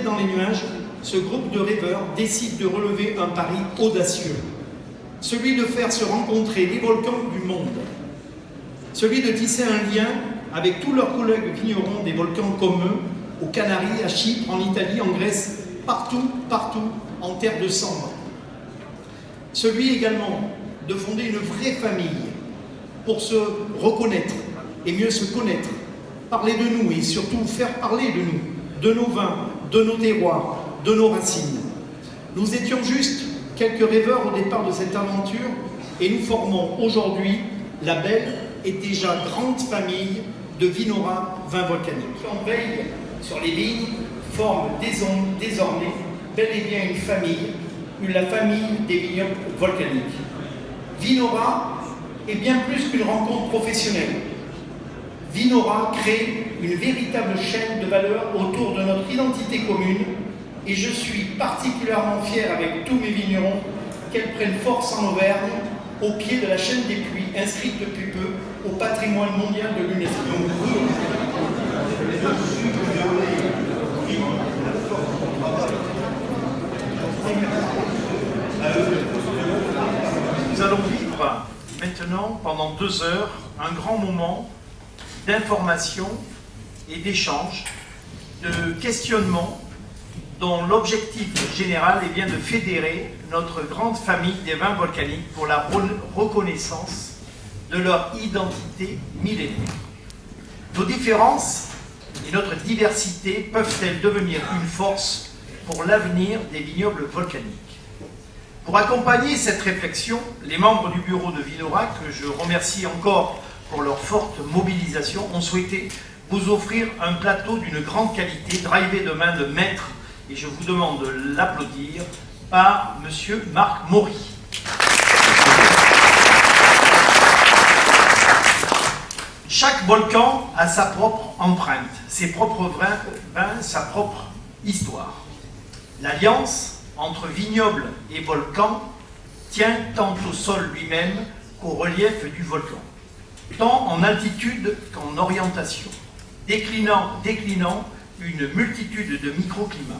dans les nuages, ce groupe de rêveurs décide de relever un pari audacieux. Celui de faire se rencontrer les volcans du monde. Celui de tisser un lien avec tous leurs collègues vignerons des volcans comme eux, aux Canaries, à Chypre, en Italie, en Grèce, partout, en terre de cendres. Celui également de fonder une vraie famille pour se reconnaître et mieux se connaître, parler de nous et surtout faire parler de nous, de nos vins, de nos terroirs, de nos racines. Nous étions juste quelques rêveurs au départ de cette aventure et nous formons aujourd'hui la belle et déjà grande famille de Vinora Vins Volcaniques. On veille sur les vignes, forme désormais bel et bien une famille, la famille des vignobles volcaniques. Vinora est bien plus qu'une rencontre professionnelle. Vinora crée une véritable chaîne de valeur autour de notre identité commune et je suis particulièrement fier avec tous mes vignerons qu'elles prennent force en Auvergne au pied de la chaîne des Puys, inscrite depuis peu au patrimoine mondial de l'UNESCO. Nous allons vivre maintenant, pendant 2 heures, un grand moment d'information et d'échange, de questionnement, dont l'objectif général est bien de fédérer notre grande famille des vins volcaniques pour la reconnaissance de leur identité millénaire. Nos différences et notre diversité peuvent-elles devenir une force pour l'avenir des vignobles volcaniques? Pour accompagner cette réflexion, les membres du bureau de Vinora, que je remercie encore pour leur forte mobilisation, ont souhaité vous offrir un plateau d'une grande qualité, drivé de main de maître, et je vous demande de l'applaudir, par M. Marc Maury. Chaque volcan a sa propre empreinte, ses propres vins, sa propre histoire. L'alliance entre vignoble et volcan tient tant au sol lui-même qu'au relief du volcan, tant en altitude qu'en orientation, déclinant une multitude de microclimats,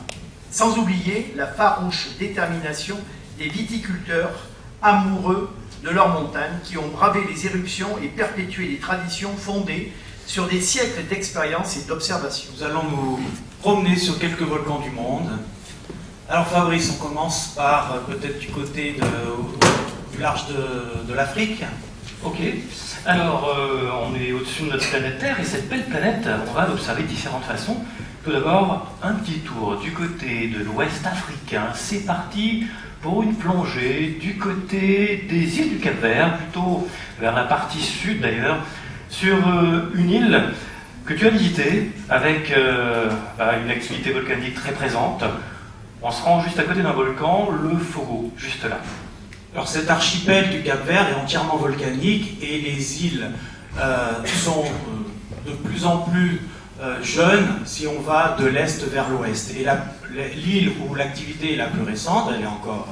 sans oublier la farouche détermination des viticulteurs amoureux de leurs montagnes qui ont bravé les éruptions et perpétué les traditions fondées sur des siècles d'expérience et d'observation. Nous allons nous promener sur quelques volcans du monde. Alors Fabrice, on commence par peut-être du côté du large de l'Afrique. Ok, alors on est au-dessus de notre planète Terre et cette belle planète, on va l'observer de différentes façons. Tout d'abord, un petit tour du côté de l'ouest africain. C'est parti pour une plongée du côté des îles du Cap-Vert, plutôt vers la partie sud d'ailleurs, sur une île que tu as visitée avec une activité volcanique très présente. On se rend juste à côté d'un volcan, le Fogo, juste là. Alors cet archipel du Cap-Vert est entièrement volcanique et les îles sont de plus en plus jeunes si on va de l'est vers l'ouest. Et l'île où l'activité est la plus récente, elle est encore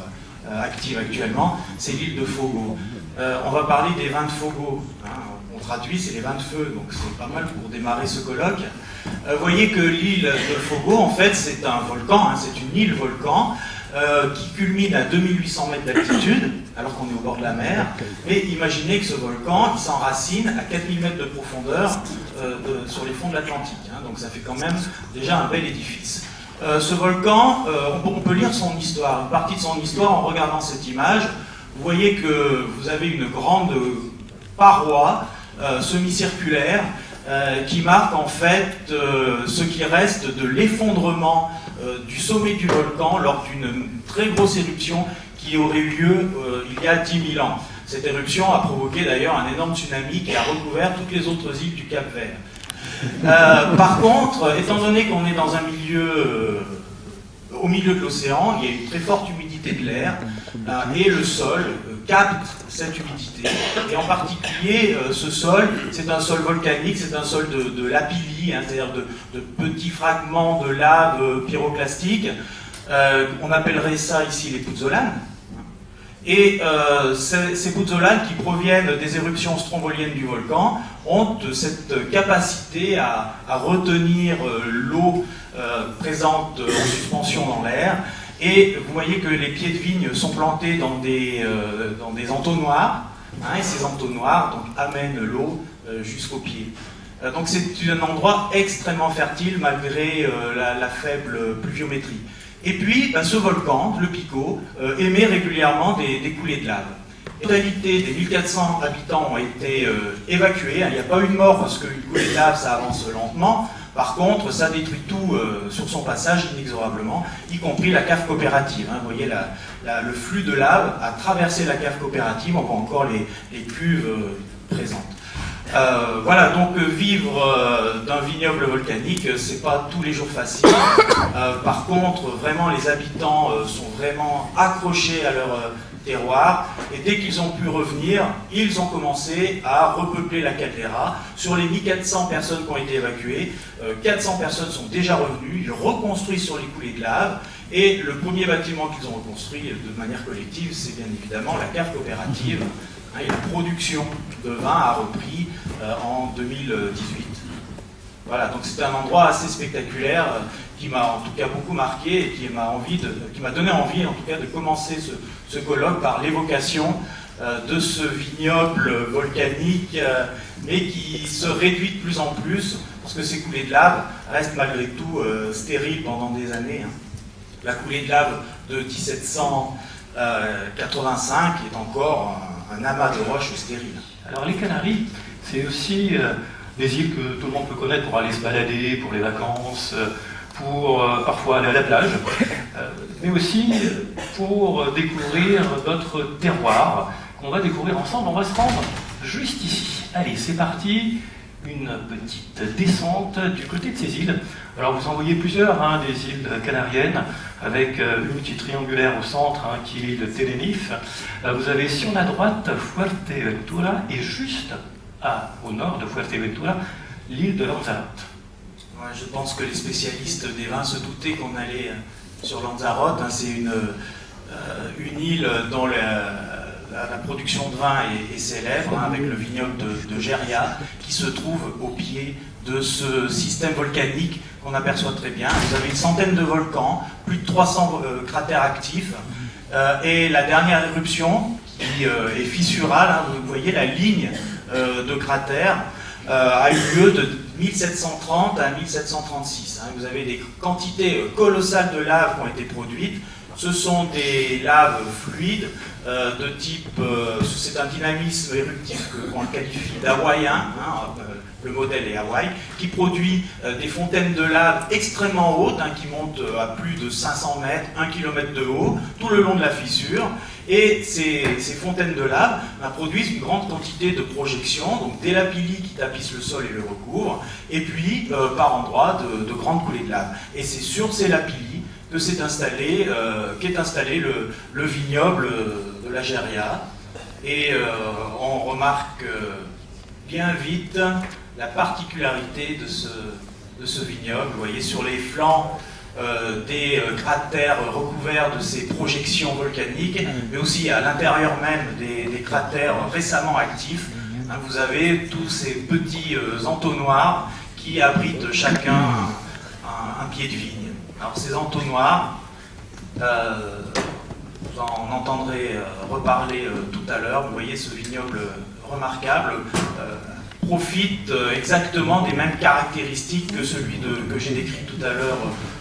active actuellement, c'est l'île de Fogo. On va parler des vins de Fogo. Hein, on traduit, c'est les vins de feu, donc c'est pas mal pour démarrer ce colloque. Vous voyez que l'île de Fogo, en fait, c'est un volcan, hein, c'est une île volcan qui culmine à 2800 mètres d'altitude, alors qu'on est au bord de la mer. Et imaginez que ce volcan, il s'enracine à 4000 mètres de profondeur sur les fonds de l'Atlantique. Hein, donc ça fait quand même déjà un bel édifice. Ce volcan, on peut lire son histoire, une partie de son histoire en regardant cette image. Vous voyez que vous avez une grande paroi semi-circulaire qui marque en fait ce qui reste de l'effondrement du sommet du volcan lors d'une très grosse éruption qui aurait eu lieu il y a 10 000 ans. Cette éruption a provoqué d'ailleurs un énorme tsunami qui a recouvert toutes les autres îles du Cap-Vert. Par contre, étant donné qu'on est dans un milieu au milieu de l'océan, il y a une très forte humidité de l'air et le sol capte cette humidité. Et en particulier, ce sol, c'est un sol volcanique, c'est un sol de lapilli, hein, c'est-à-dire de petits fragments de lave pyroclastique. On appellerait ça ici les pouzzolanes. Et ces pouzzolanes qui proviennent des éruptions stromboliennes du volcan ont cette capacité à retenir l'eau présente en suspension dans l'air. Et vous voyez que les pieds de vigne sont plantés dans des entonnoirs, hein, et ces entonnoirs donc, amènent l'eau jusqu'au pied. Donc c'est un endroit extrêmement fertile malgré la faible pluviométrie. Et puis ce volcan, le Pico, émet régulièrement des coulées de lave. La totalité des 1400 habitants ont été évacués. Il n'y a pas eu de mort parce qu'une coulée de lave ça avance lentement. Par contre, ça détruit tout sur son passage inexorablement, y compris la cave coopérative. Hein. Vous voyez le flux de lave a traversé la cave coopérative, on voit encore les cuves présentes. Voilà, donc vivre d'un vignoble volcanique, c'est pas tous les jours facile. Par contre, vraiment, les habitants sont vraiment accrochés à leur terroir, et dès qu'ils ont pu revenir, ils ont commencé à repeupler la caldeira. Sur les 1400 personnes qui ont été évacuées, 400 personnes sont déjà revenues, ils reconstruisent sur les coulées de lave, et le premier bâtiment qu'ils ont reconstruit de manière collective, c'est bien évidemment la cave coopérative, hein, et la production de vin a repris en 2018. Voilà, donc c'est un endroit assez spectaculaire qui m'a en tout cas beaucoup marqué et qui m'a donné envie en tout cas de commencer ce colloque par l'évocation de ce vignoble volcanique, mais qui se réduit de plus en plus parce que ces coulées de lave restent malgré tout stériles pendant des années. Hein. La coulée de lave de 1785 est encore un amas de roches stériles. Alors les Canaries, c'est aussi des îles que tout le monde peut connaître pour aller se balader, pour les vacances, pour parfois aller à la plage, mais aussi pour découvrir notre terroir qu'on va découvrir ensemble. On va se rendre juste ici. Allez, c'est parti, une petite descente du côté de ces îles. Alors vous en voyez plusieurs, hein, des îles canariennes, avec une petite triangulaire au centre, hein, qui est l'île Tenerife. Vous avez sur la droite Fuerteventura, et juste au nord de Fuerteventura, l'île de Lanzarote. Ouais, je pense que les spécialistes des vins se doutaient qu'on allait sur Lanzarote. Hein, c'est une île dont la production de vin est célèbre, hein, avec le vignoble de Geria, qui se trouve au pied de ce système volcanique qu'on aperçoit très bien. Vous avez une centaine de volcans, plus de 300 cratères actifs, et la dernière éruption, qui est fissurale, hein, vous voyez la ligne de cratères, a eu lieu de 1730 à 1736. Hein. Vous avez des quantités colossales de lave qui ont été produites. Ce sont des laves fluides de type, c'est un dynamisme éruptif qu'on le qualifie d'hawaïen, hein, le modèle est Hawaï, qui produit des fontaines de lave extrêmement hautes, hein, qui montent à plus de 500 mètres, 1 km de haut, tout le long de la fissure. Et ces fontaines de lave produisent une grande quantité de projections, donc des lapillis qui tapissent le sol et le recouvrent, et puis par endroits de grandes coulées de lave. Et c'est sur ces lapillis que qu'est installé le vignoble de la Geria. Et on remarque bien vite la particularité de ce vignoble. Vous voyez sur les flancs des cratères recouverts de ces projections volcaniques, mais aussi à l'intérieur même des cratères récemment actifs. Hein, vous avez tous ces petits entonnoirs qui abritent chacun un pied de vigne. Alors ces entonnoirs, vous en entendrez reparler tout à l'heure. Vous voyez ce vignoble remarquable profite exactement des mêmes caractéristiques que celui que j'ai décrit tout à l'heure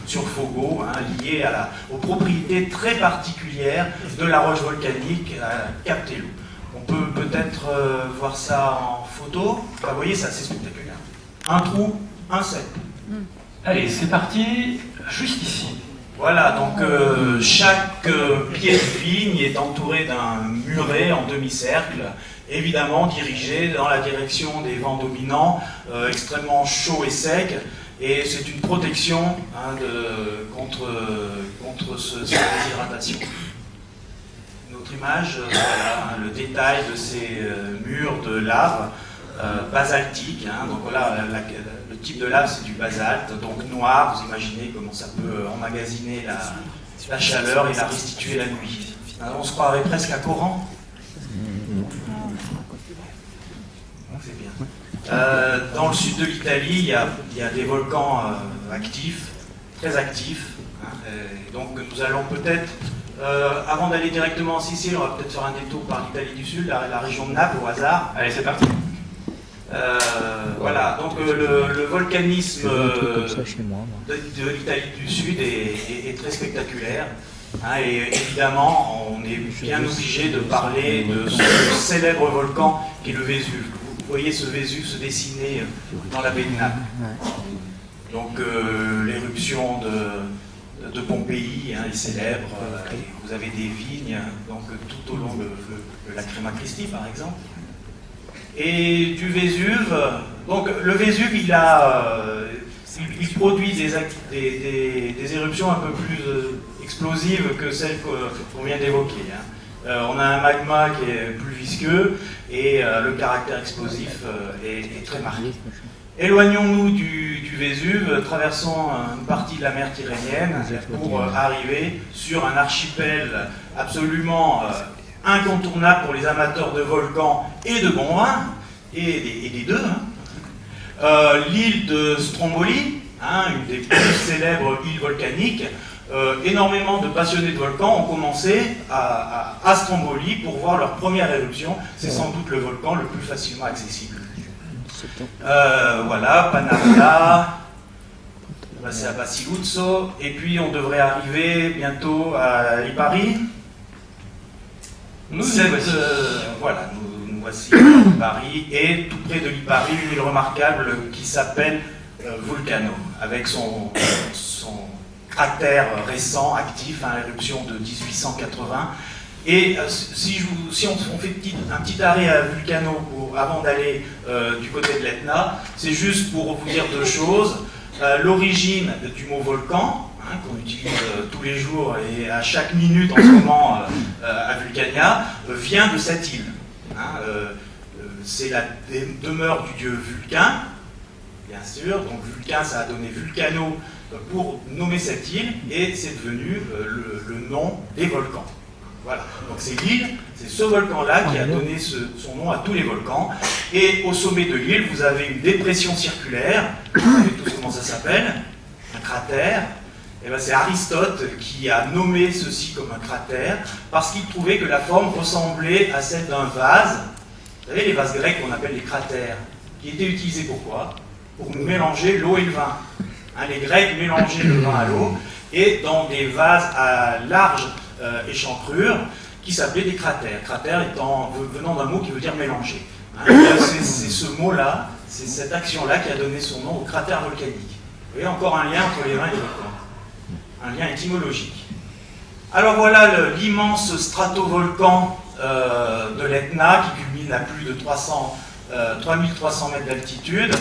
sur Fogo, hein, lié aux propriétés très particulières de la roche volcanique à Cap Telou. On peut peut-être voir ça en photo. Enfin, vous voyez, c'est assez spectaculaire. Un trou, un cep. Allez, c'est parti, juste ici. Voilà, donc chaque pied de vigne est entouré d'un muret en demi-cercle, évidemment dirigé dans la direction des vents dominants, extrêmement chauds et secs, et c'est une protection, hein, contre cette déshydratation. Une autre image, voilà, hein, le détail de ces murs de lave basaltique, hein, donc voilà, le type de lave c'est du basalte, donc noir, vous imaginez comment ça peut emmagasiner la chaleur et la restituer la nuit. Alors, on se croirait presque à Coran. C'est bien. Dans le sud de l'Italie, il y a des volcans actifs, très actif. Hein, donc nous allons peut-être, avant d'aller directement en Sicile, on va peut-être faire un détour par l'Italie du Sud, la région de Naples au hasard. Allez, c'est parti. Voilà, donc le volcanisme de l'Italie du Sud est très spectaculaire. Hein, et évidemment, on est bien obligé de parler de ce célèbre volcan qui est le Vésuve. Vous voyez ce Vésuve se dessiner dans la baie de Naples. Donc l'éruption de Pompéi est célèbre. Vous avez des vignes donc, tout au long de la Crema Christi, par exemple. Et du Vésuve, donc le Vésuve, il produit des éruptions un peu plus explosives que celles qu'on vient d'évoquer. On a un magma qui est plus visqueux et le caractère explosif est très marqué. Éloignons-nous du Vésuve, traversons une partie de la mer Tyrrhénienne pour arriver sur un archipel absolument incontournable pour les amateurs de volcans et de bon vin, et des deux. L'île de Stromboli, une des plus célèbres îles volcaniques. Énormément de passionnés de volcans ont commencé à Stromboli pour voir leur première éruption. C'est sans doute le volcan le plus facilement accessible. Voilà, Panaria, c'est à Basiluzzo, et puis on devrait arriver bientôt à Lipari. Voilà, nous voici à Lipari, et tout près de Lipari, une île remarquable qui s'appelle Vulcano, avec son cratère récent, actif, éruption de 1880. Et si on fait un petit arrêt à Vulcano avant d'aller du côté de l'Etna, c'est juste pour vous dire deux choses. L'origine du mot volcan, qu'on utilise tous les jours et à chaque minute en ce moment à Vulcania, vient de cette île. C'est la demeure du dieu Vulcain, bien sûr. Donc Vulcain, ça a donné Vulcano pour nommer cette île, et c'est devenu le nom des volcans. Voilà, donc c'est l'île, c'est ce volcan-là qui a donné son nom à tous les volcans. Et au sommet de l'île, vous avez une dépression circulaire. Vous savez tous comment ça s'appelle, un cratère. Et ben c'est Aristote qui a nommé ceci comme un cratère parce qu'il trouvait que la forme ressemblait à celle d'un vase. Vous savez, les vases grecs qu'on appelle les cratères, qui étaient utilisés pour quoi? Pour mélanger l'eau et le vin. Les Grecs mélangeaient le vin à l'eau, et dans des vases à large échancrure qui s'appelaient des cratères. Cratère venant d'un mot qui veut dire mélanger. C'est ce mot-là, c'est cette action-là qui a donné son nom au cratère volcanique. Vous voyez encore un lien entre les vins et les volcans. Un lien étymologique. Alors voilà l'immense stratovolcan de l'Etna qui culmine à plus de 3300 mètres d'altitude.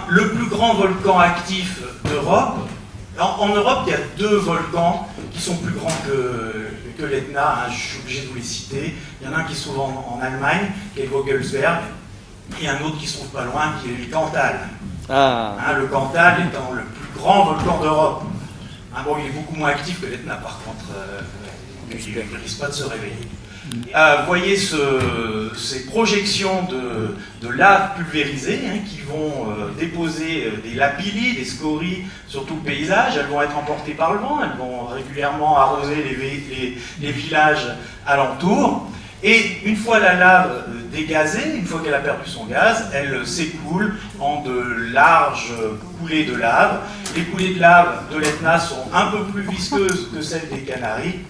Le plus grand volcan actif d'Europe. En Europe, il y a deux volcans qui sont plus grands que l'Etna. Je suis obligé de vous les citer. Il y en a un qui se trouve en Allemagne, qui est Vogelsberg, et un autre qui se trouve pas loin, qui est le Cantal. Le Cantal étant le plus grand volcan d'Europe. Bon, il est beaucoup moins actif que l'Etna, par contre. Il ne risque pas de se réveiller. Vous voyez ces projections de lave pulvérisée qui vont déposer des lapilli, des scories sur tout le paysage. Elles vont être emportées par le vent, elles vont régulièrement arroser les villages alentours. Et une fois la lave dégazée, une fois qu'elle a perdu son gaz, elle s'écoule en de larges coulées de lave. Les coulées de lave de l'Etna sont un peu plus visqueuses que celles des Canaries.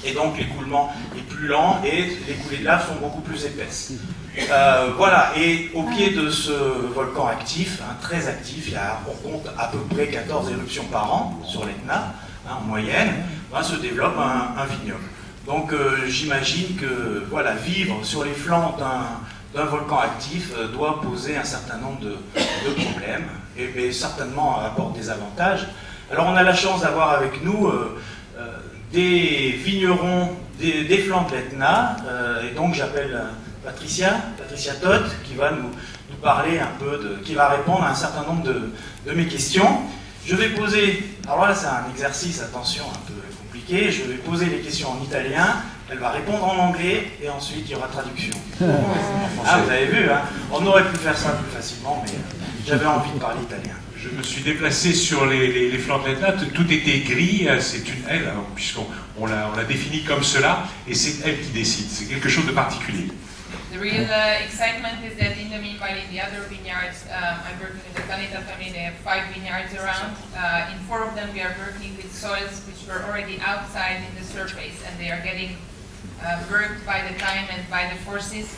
Et donc l'écoulement est plus lent et les coulées de lave sont beaucoup plus épaisses. Voilà, et au pied de ce volcan actif, très actif, on compte à peu près 14 éruptions par an sur l'Etna, en moyenne, se développe un vignoble. Donc j'imagine que vivre sur les flancs d'un volcan actif doit poser un certain nombre de problèmes, et certainement apporte des avantages. Alors on a la chance d'avoir avec nous des vignerons des flancs de l'Etna, et donc j'appelle Patricia Todt, qui va nous parler un peu, qui va répondre à un certain nombre de mes questions. Je vais poser, alors là c'est un exercice, attention, un peu compliqué, je vais poser les questions en italien, elle va répondre en anglais, et ensuite il y aura traduction. Vous avez vu, on aurait pu faire ça plus facilement, mais j'avais envie de parler italien. Je me suis déplacé sur les flancs de l'Etna, tout était gris, c'est une aile, puisqu'on l'a définie comme cela, et c'est elle qui décide, c'est quelque chose de particulier. The real excitement is that in the meanwhile in the other vineyards, I'm working with the Planeta family, they have 5 vineyards around. In 4 of them we are working with soils which were already outside in the surface and they are getting worked by the time and by the forces.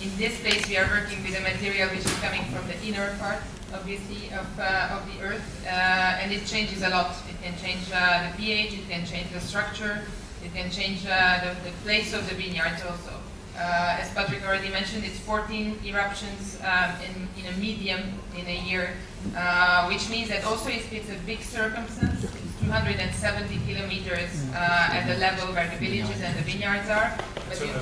In this place we are working with a material which is coming from the inner part, obviously, of the earth, and it changes a lot. It can change the pH, it can change the structure, it can change the place of the vineyards also. As Patrick already mentioned, it's 14 eruptions in a medium in a year, which means that also it's a big circumstance. It's 270 kilometers at the level where the villages and the vineyards are. But you can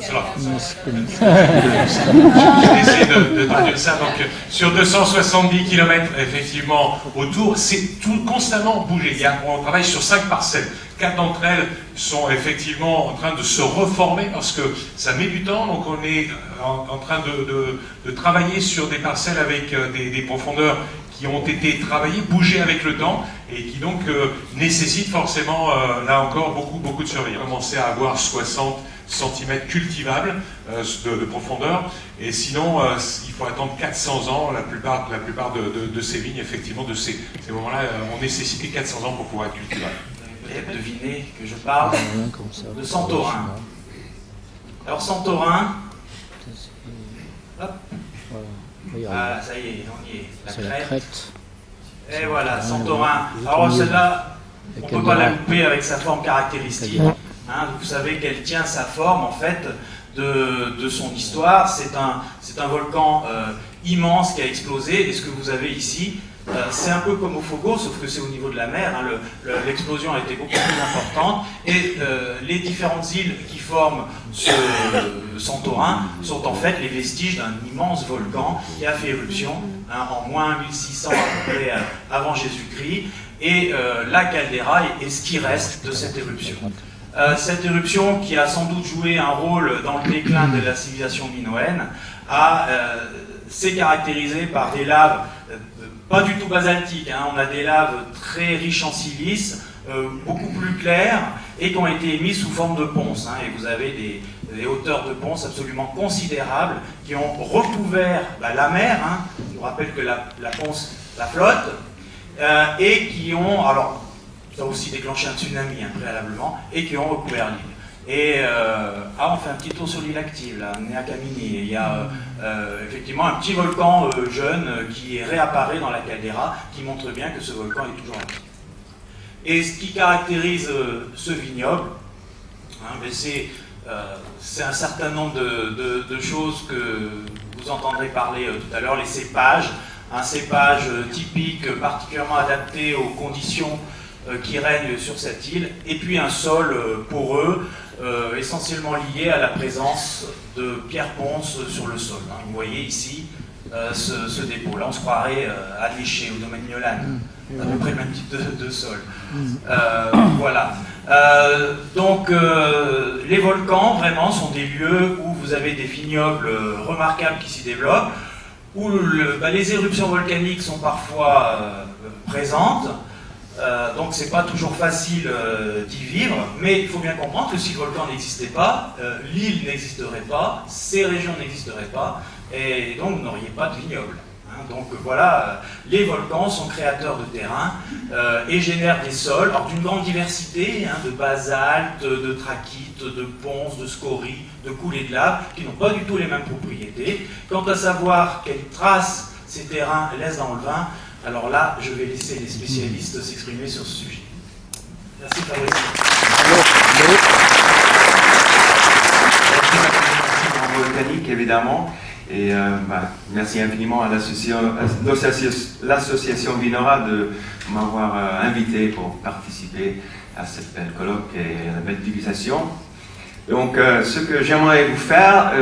J'essaie de traduire ça. Donc, sur 270 km, effectivement, autour, c'est tout constamment bougé. On travaille sur 5 parcelles. 4 d'entre elles sont effectivement en train de se reformer parce que ça met du temps. Donc, on est en train de travailler sur des parcelles avec des profondeurs qui ont été travaillées, bougées avec le temps et qui donc nécessitent forcément, là encore, beaucoup de surveillance. Commencer à avoir 60 cm cultivables de profondeur, et sinon il faut attendre 400 ans, la plupart de ces vignes, effectivement, de ces moments-là, ont nécessité 400 ans pour pouvoir être cultivables. Vous avez deviné que je parle de Santorin. Alors Santorin, hop, ah, ça y est, on y est, la Crète. Et voilà, Santorin. Alors celle-là, on ne peut pas la louper avec sa forme caractéristique. Hein, vous savez qu'elle tient sa forme, en fait, de son histoire. C'est un volcan immense qui a explosé, et ce que vous avez ici, c'est un peu comme au Fogo, sauf que c'est au niveau de la mer. Hein, l'explosion a été beaucoup plus importante, et les différentes îles qui forment ce Santorin sont en fait les vestiges d'un immense volcan qui a fait éruption en moins 1600 à peu près avant Jésus-Christ, et la caldeira est ce qui reste de cette éruption. Cette éruption, qui a sans doute joué un rôle dans le déclin de la civilisation minoenne, s'est caractérisée par des laves pas du tout basaltiques. Hein. On a des laves très riches en silice, beaucoup plus claires, et qui ont été émises sous forme de ponce. Hein. Et vous avez des hauteurs de ponce absolument considérables qui ont recouvert la mer. Hein. Je vous rappelle que la ponce, la flotte, et qui ont... Alors, ça a aussi déclenché un tsunami préalablement, et qui ont recouvert l'île. Et on fait un petit tour sur l'île active, là, on est à Camini. Il y a effectivement un petit volcan jeune qui réapparaît dans la caldeira, qui montre bien que ce volcan est toujours actif. Et ce qui caractérise ce vignoble, hein, c'est un certain nombre de choses que vous entendrez parler tout à l'heure, les cépages. Un cépage typique, particulièrement adapté aux conditions qui règnent sur cette île, et puis un sol poreux, essentiellement lié à la présence de pierres ponces sur le sol. Hein. Vous voyez ici ce dépôt. Là, on se croirait à Léché ou domaine Niolan, à peu près le même type de sol. Voilà. Donc, les volcans, vraiment, sont des lieux où vous avez des vignobles remarquables qui s'y développent, où les éruptions volcaniques sont parfois présentes. Donc c'est pas toujours facile d'y vivre, mais il faut bien comprendre que si le volcan n'existait pas, l'île n'existerait pas, ces régions n'existeraient pas, et donc vous n'auriez pas de vignoble. Hein. Donc voilà, les volcans sont créateurs de terrain et génèrent des sols d'une grande diversité, hein, de basalte, de trachyte, de ponce, de scories, de coulées de lave, qui n'ont pas du tout les mêmes propriétés. Quant à savoir quelles traces ces terrains laissent dans le vin, alors là, je vais laisser les spécialistes s'exprimer sur ce sujet. Merci Fabrice. Merci volcanique, évidemment. Et merci infiniment à l'association Vinora de m'avoir invité pour participer à cette belle colloque et à la belle dégustation. Donc, ce que j'aimerais vous faire,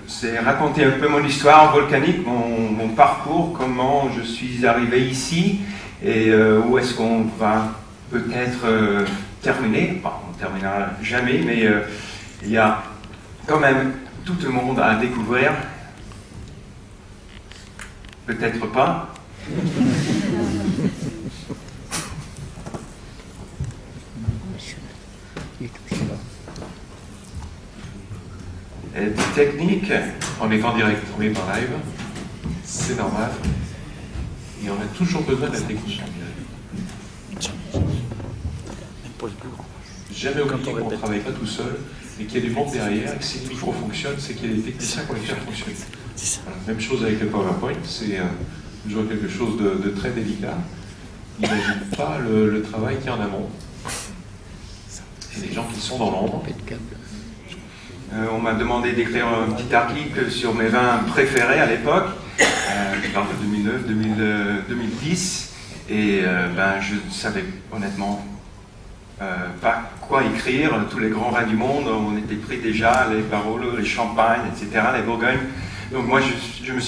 c'est raconter un peu mon histoire volcanique, mon parcours, comment je suis arrivé ici et où est-ce qu'on va peut-être terminer. Enfin, on ne terminera jamais, mais il y a quand même tout le monde à découvrir. Peut-être pas. des techniques. On est en direct, on est en live, c'est normal. Et on a toujours besoin de la technique. Jamais oublier qu'on ne travaille pas tout seul, mais qu'il y a du monde derrière, et que si le micro fonctionne, c'est qu'il y a des techniciens qui les faire fonctionner. Voilà. Même chose avec le PowerPoint, c'est toujours quelque chose de très délicat. N'imagine pas le travail qu'il y a en amont. Et les gens qui sont dans l'ombre. On m'a demandé d'écrire un petit article sur mes vins préférés à l'époque, qui parle de 2009, 2010, et je ne savais honnêtement pas quoi écrire. Tous les grands vins du monde, on était pris déjà, les Barolo, les Champagnes, etc., les Bourgognes. Donc moi, je me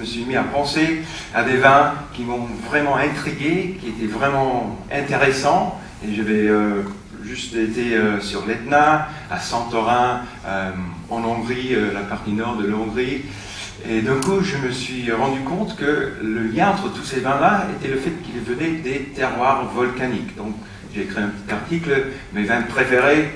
suis mis à penser à des vins qui m'ont vraiment intrigué, qui étaient vraiment intéressants, et j'avais juste été sur l'Etna, à Santorin, en Hongrie, la partie nord de la Hongrie. Et d'un coup, je me suis rendu compte que le lien entre tous ces vins-là était le fait qu'ils venaient des terroirs volcaniques. Donc j'ai écrit un petit article, mes vins préférés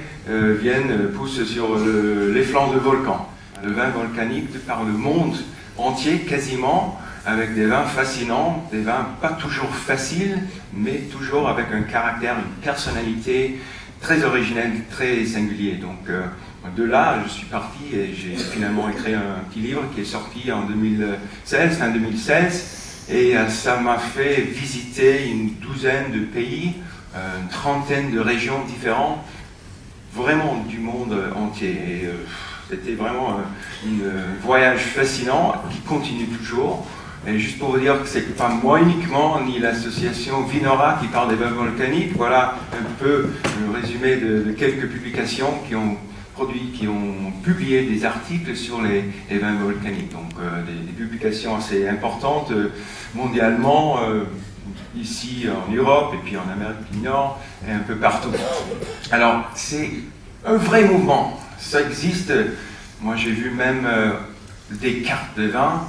poussent sur les flancs de volcans. Le vin volcanique par le monde entier quasiment, avec des vins fascinants, des vins pas toujours faciles, mais toujours avec un caractère, une personnalité très originelle, très singulier. Donc de là, je suis parti et j'ai finalement écrit un petit livre qui est sorti en 2016, fin 2016, et ça m'a fait visiter une douzaine de pays, une trentaine de régions différentes, vraiment du monde entier. Et, c'était vraiment un voyage fascinant qui continue toujours. Et juste pour vous dire que c'est pas moi uniquement, ni l'association Vinora qui parle des vins volcaniques. Voilà un peu le résumé de quelques publications qui ont publié des articles sur les vins volcaniques. Donc des publications assez importantes mondialement, ici en Europe et puis en Amérique du Nord et un peu partout. Alors c'est un vrai mouvement. Ça existe. Moi, j'ai vu même des cartes de vin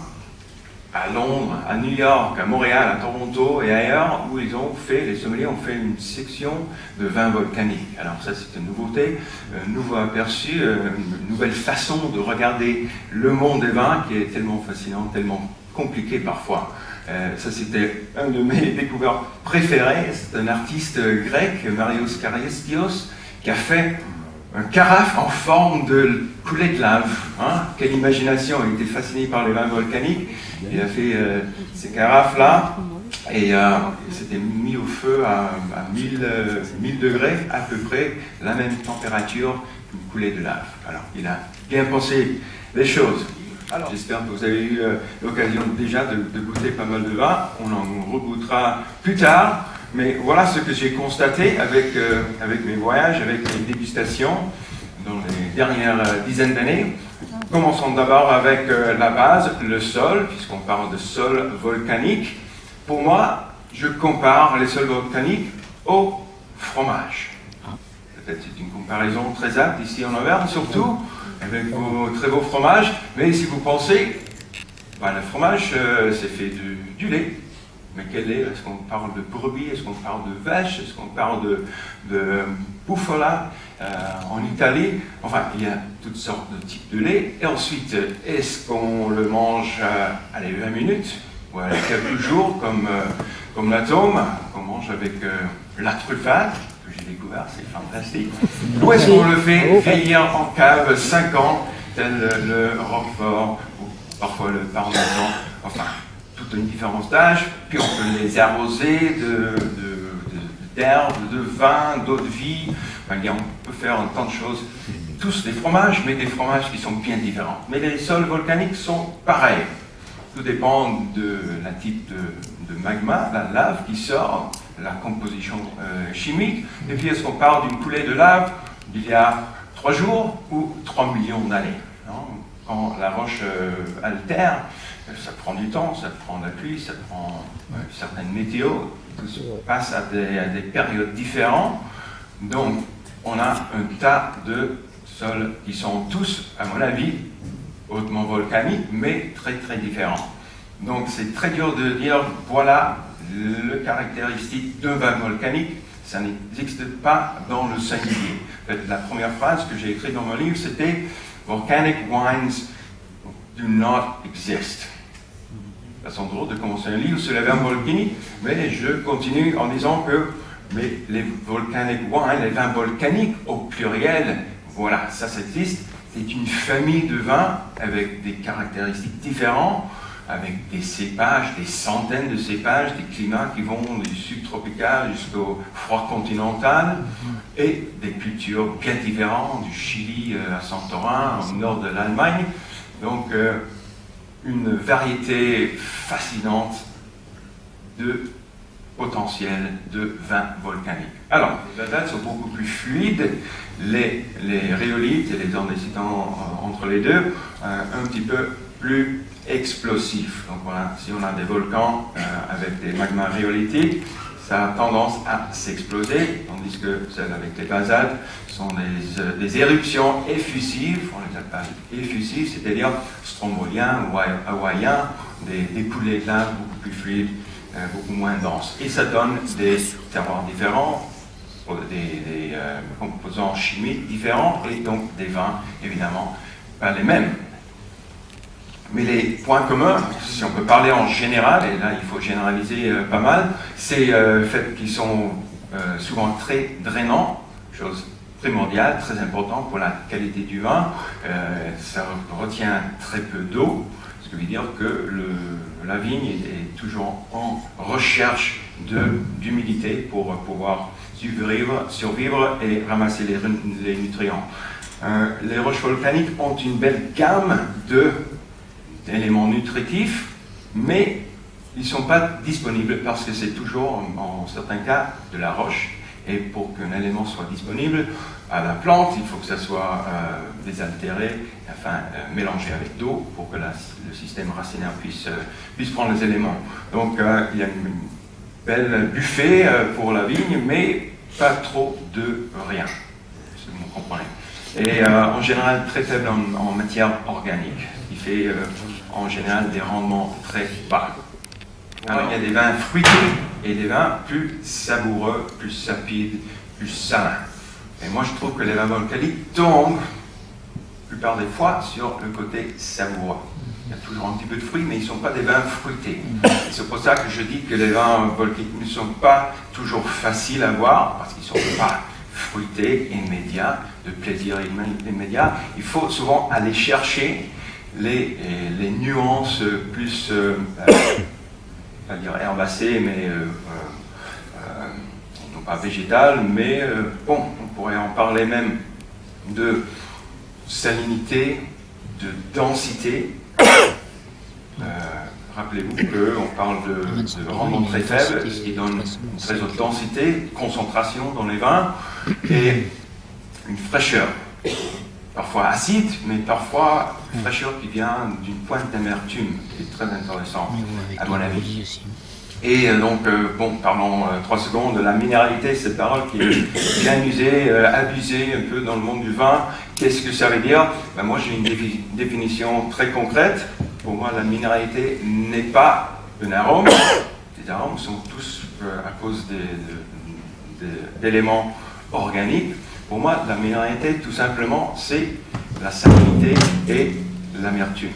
à Londres, à New York, à Montréal, à Toronto et ailleurs, où les sommeliers ont fait une section de vins volcaniques. Alors ça, c'est une nouveauté, un nouveau aperçu, une nouvelle façon de regarder le monde des vins qui est tellement fascinant, tellement compliqué parfois. Ça, c'était un de mes découvertes préférées. C'est un artiste grec, Marios Karistios, qui a fait un carafe en forme de coulée de lave. Hein. Quelle imagination! Il était fasciné par les vins volcaniques. Il a fait ces carafes-là et c'était mis au feu à 1000 degrés, à peu près la même température qu'une coulée de lave. Alors, il a bien pensé les choses. Alors, j'espère que vous avez eu l'occasion déjà de goûter pas mal de vin. On en regoutera plus tard. Mais voilà ce que j'ai constaté avec mes voyages, avec mes dégustations dans les dernières dizaines d'années. Commençons d'abord avec la base, le sol, puisqu'on parle de sol volcanique. Pour moi, je compare les sols volcaniques au fromage. Peut-être c'est une comparaison très apte ici en Auvergne, surtout, avec vos très beaux fromages. Mais si vous pensez, le fromage, c'est fait du lait. Mais quel lait? Est-ce qu'on parle de brebis? Est-ce qu'on parle de vache? Est-ce qu'on parle de bufala en Italie? Enfin, il y a toutes sortes de types de lait. Et ensuite, est-ce qu'on le mange à 20 minutes ou à quelques jours, comme l'atome, qu'on mange avec la truffade, que j'ai découvert, c'est fantastique. Ou est-ce qu'on le fait vieillir en cave 5 ans, tel le roquefort, ou parfois le parmesan, enfin, toute une différence d'âge, puis on peut les arroser d'herbes, de vin, d'eau de vie, on peut faire un tas de choses. Tous des fromages, mais des fromages qui sont bien différents. Mais les sols volcaniques sont pareils. Tout dépend de la type de magma, la lave qui sort, la composition chimique. Et puis est-ce qu'on parle d'une coulée de lave d'il y a 3 jours ou 3 millions d'années? Quand la roche altère, ça prend du temps, ça prend de la pluie, ça prend certaines météos, tout se passe à des périodes différentes. Donc, on a un tas de sols qui sont tous, à mon avis, hautement volcaniques, mais très très différents. Donc, c'est très dur de dire, voilà le caractéristique d'un vin volcanique. Ça n'existe pas dans le singulier. En fait, la première phrase que j'ai écrite dans mon livre, c'était volcanic wines do not exist. Ça sent drôle de commencer un livre sur les vins volcaniques, mais je continue en disant que les volcanic wines, les vins volcaniques au pluriel, voilà, ça existe. C'est une famille de vins avec des caractéristiques différentes, avec des cépages, des centaines de cépages, des climats qui vont du subtropical jusqu'au froid continental, et des cultures bien différentes, du Chili à Santorin, au nord de l'Allemagne. Donc, une variété fascinante de potentiel de vins volcaniques. Alors, les basaltes sont beaucoup plus fluides, les rhyolites et les andésitants entre les deux, un petit peu plus explosifs. Donc voilà, si on a des volcans avec des magmas rhyolitiques, ça a tendance à s'exploser, tandis que celles avec les basaltes sont des éruptions effusives, on les appelle effusives, c'est-à-dire stromboliens ou hawaïens, des coulées de lave beaucoup plus fluides, beaucoup moins denses. Et ça donne des terroirs différents, des composants chimiques différents, et donc des vins, évidemment, pas les mêmes. Mais les points communs, si on peut parler en général, et là il faut généraliser pas mal, c'est le fait qu'ils sont souvent très drainants, chose primordiale, très importante pour la qualité du vin. Ça retient très peu d'eau, ce qui veut dire que la vigne est toujours en recherche d'humidité pour pouvoir survivre et ramasser les nutriments. Les roches volcaniques ont une belle gamme d'éléments nutritifs, mais ils ne sont pas disponibles parce que c'est toujours, en certains cas, de la roche. Et pour qu'un élément soit disponible à la plante, il faut que ça soit désaltéré, enfin mélangé avec d'eau pour que le système racinaire puisse prendre les éléments. Donc il y a une belle buffet pour la vigne, mais pas trop de rien, si vous comprenez. Et en général très faible en matière organique, ce qui fait en général des rendements très bas. Alors il y a des vins fruités et des vins plus savoureux, plus sapides, plus salins. Et moi je trouve que les vins volcaniques tombent, la plupart des fois, sur le côté savoureux. Il y a toujours un petit peu de fruits, mais ils ne sont pas des vins fruités. C'est pour ça que je dis que les vins volcaniques ne sont pas toujours faciles à boire, parce qu'ils ne sont pas fruités, immédiats, de plaisir immédiat. Il faut souvent aller chercher les nuances plus, pas dire herbacées, mais non pas végétales, mais bon, on pourrait en parler même de salinité, de densité. Rappelez-vous qu'on parle de rendement très faible, ce qui donne une très haute densité, concentration dans les vins, et une fraîcheur, parfois acide, mais parfois une fraîcheur qui vient d'une pointe d'amertume, qui est très intéressant, à mon avis. Et donc, bon, parlons 3 secondes de la minéralité, cette parole qui est bien usée, abusée un peu dans le monde du vin. Qu'est-ce que ça veut dire? Ben, moi, j'ai une définition très concrète. Pour moi, la minéralité n'est pas un arôme. Les arômes sont tous à cause d'éléments organiques. Pour moi, la minéralité, tout simplement, c'est la salinité et l'amertume.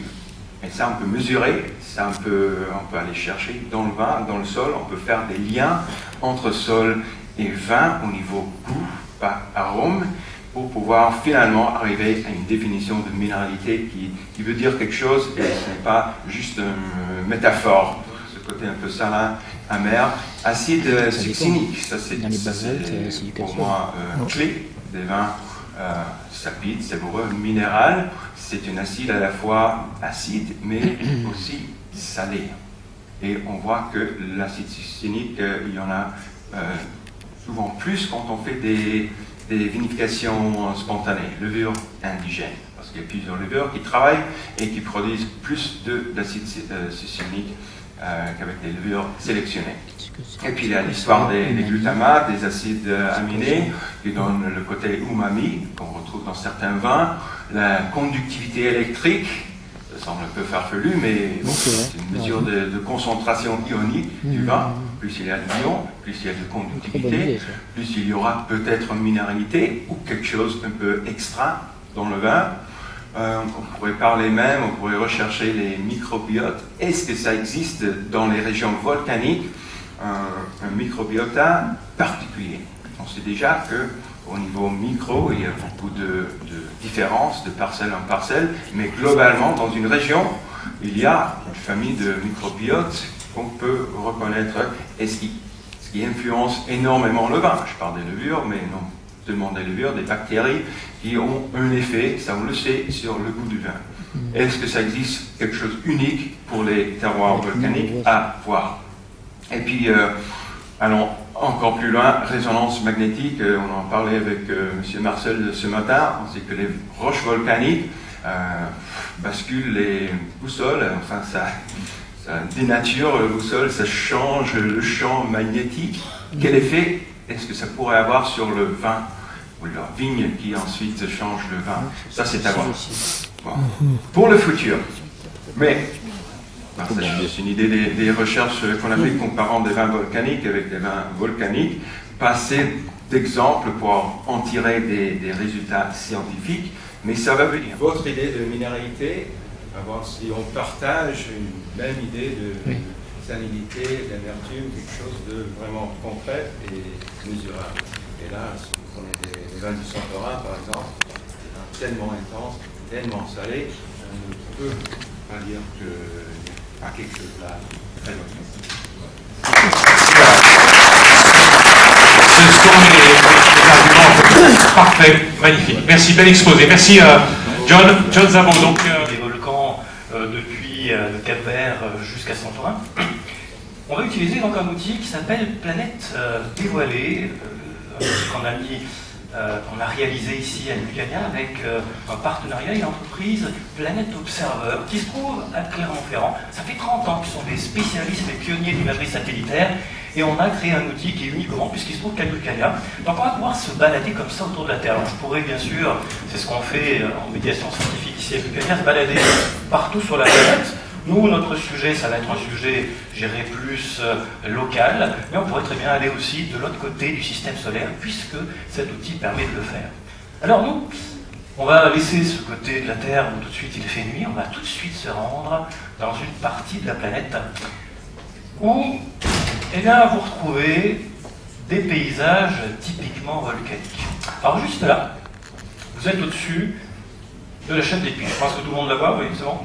Et ça, on peut mesurer, ça, on peut aller chercher dans le vin, dans le sol, on peut faire des liens entre sol et vin au niveau goût, pas arôme, pour pouvoir finalement arriver à une définition de minéralité qui veut dire quelque chose, et ce n'est pas juste une métaphore. Ce côté un peu salin, amer, acide succinique, ça c'est pour moi clé des vins sapides, savoureux, minéral. C'est un acide à la fois acide, mais aussi salé. Et on voit que l'acide succinique, il y en a souvent plus quand on fait des vinifications spontanées, levures indigènes. Parce qu'il y a plusieurs levures qui travaillent et qui produisent plus d'acide succinique qu'avec des levures sélectionnées. Et puis il y a l'histoire des glutamates, des acides aminés, qui donnent le côté umami, qu'on retrouve dans certains vins, la conductivité électrique, ça semble un peu farfelu, mais bon, c'est une mesure de concentration ionique du vin. Plus il y a d'ions, plus il y a de conductivité, plus il y aura peut-être une minéralité ou quelque chose un peu extra dans le vin. On pourrait parler même, on pourrait rechercher les microbiotes. Est-ce que ça existe dans les régions volcaniques, un microbiota particulier? On sait déjà qu'au niveau micro, il y a beaucoup de différences de parcelle en parcelle, mais globalement, dans une région, il y a une famille de microbiotes qu'on peut reconnaître et ce qui influence énormément le vin. Je parle des levures, mais non seulement des levures, des bactéries qui ont un effet, ça on le sait, sur le goût du vin. Est-ce que ça existe quelque chose d'unique pour les terroirs volcaniques? À voir. Et puis, allons encore plus loin, résonance magnétique, on en parlait avec M. Marcel ce matin, on sait que les roches volcaniques basculent les boussoles, enfin ça dénature le boussole, ça change le champ magnétique. Quel effet est-ce que ça pourrait avoir sur le vin ou la vigne qui ensuite change le vin? Ça, c'est à voir. Bon. Pour le futur. Mais, c'est une idée des recherches qu'on a fait comparant des vins volcaniques avec des vins volcaniques, pas assez d'exemples pour en tirer des résultats scientifiques, mais ça va venir. Votre idée de minéralité, à voir si on partage une même idée de salinité, d'amertume, quelque chose de vraiment concret et mesurable. Et là, si vous prenez des vins du Santorin, par exemple, tellement intense, tellement salé, on ne peut pas dire qu'il y a quelque chose là très loin. Ce sont les arguments parfaits, magnifiques. Merci, bel exposé. Merci John Szabo. Donc, des volcans depuis le Cap-Vert jusqu'à Santorin. On va utiliser donc un outil qui s'appelle Planète Dévoilée, qu'on a réalisé ici à Vulcania avec un partenariat et l'entreprise Planète Observer qui se trouve à Clermont-Ferrand. Ça fait 30 ans qu'ils sont des spécialistes et pionniers d'imagerie satellitaire et on a créé un outil qui est unique au monde puisqu'il se trouve qu'à Vulcania. Donc on va pouvoir se balader comme ça autour de la Terre. Alors je pourrais bien sûr, c'est ce qu'on fait en médiation scientifique ici à Vulcania, se balader partout sur la planète. Nous, notre sujet, ça va être un sujet géré plus local, mais on pourrait très bien aller aussi de l'autre côté du système solaire, puisque cet outil permet de le faire. Alors nous, on va laisser ce côté de la Terre où tout de suite il fait nuit, on va tout de suite se rendre dans une partie de la planète où, eh bien, vous retrouvez des paysages typiquement volcaniques. Alors juste là, vous êtes au-dessus de la chaîne des Puys. Je pense que tout le monde la voit, oui, c'est bon?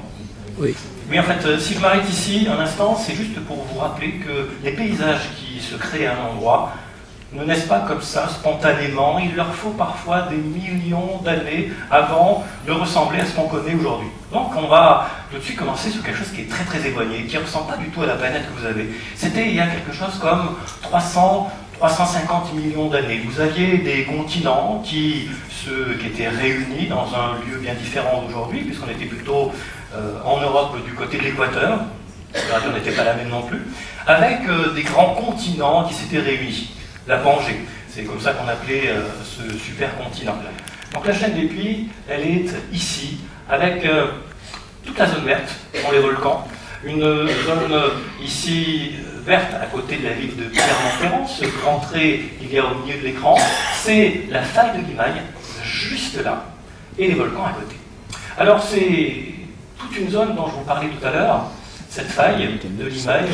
Oui. Mais en fait, si je m'arrête ici un instant, c'est juste pour vous rappeler que les paysages qui se créent à un endroit ne naissent pas comme ça, spontanément. Il leur faut parfois des millions d'années avant de ressembler à ce qu'on connaît aujourd'hui. Donc on va tout de suite commencer sur quelque chose qui est très très éloigné, qui ne ressemble pas du tout à la planète que vous avez. C'était il y a quelque chose comme 350 millions d'années. Vous aviez des continents qui étaient réunis dans un lieu bien différent d'aujourd'hui, puisqu'on était plutôt en Europe du côté de l'équateur, la radio n'était pas la même non plus, avec des grands continents qui s'étaient réunis. La Pangée, c'est comme ça qu'on appelait ce supercontinent. Donc la chaîne des Puys, elle est ici, avec toute la zone verte, sont les volcans, une zone ici verte à côté de la ville de Clermont-Ferrand, ce grand trait qu'il y a au milieu de l'écran, c'est la faille de Limagne, juste là, et les volcans à côté. Alors c'est toute une zone dont je vous parlais tout à l'heure, cette faille de Limagne,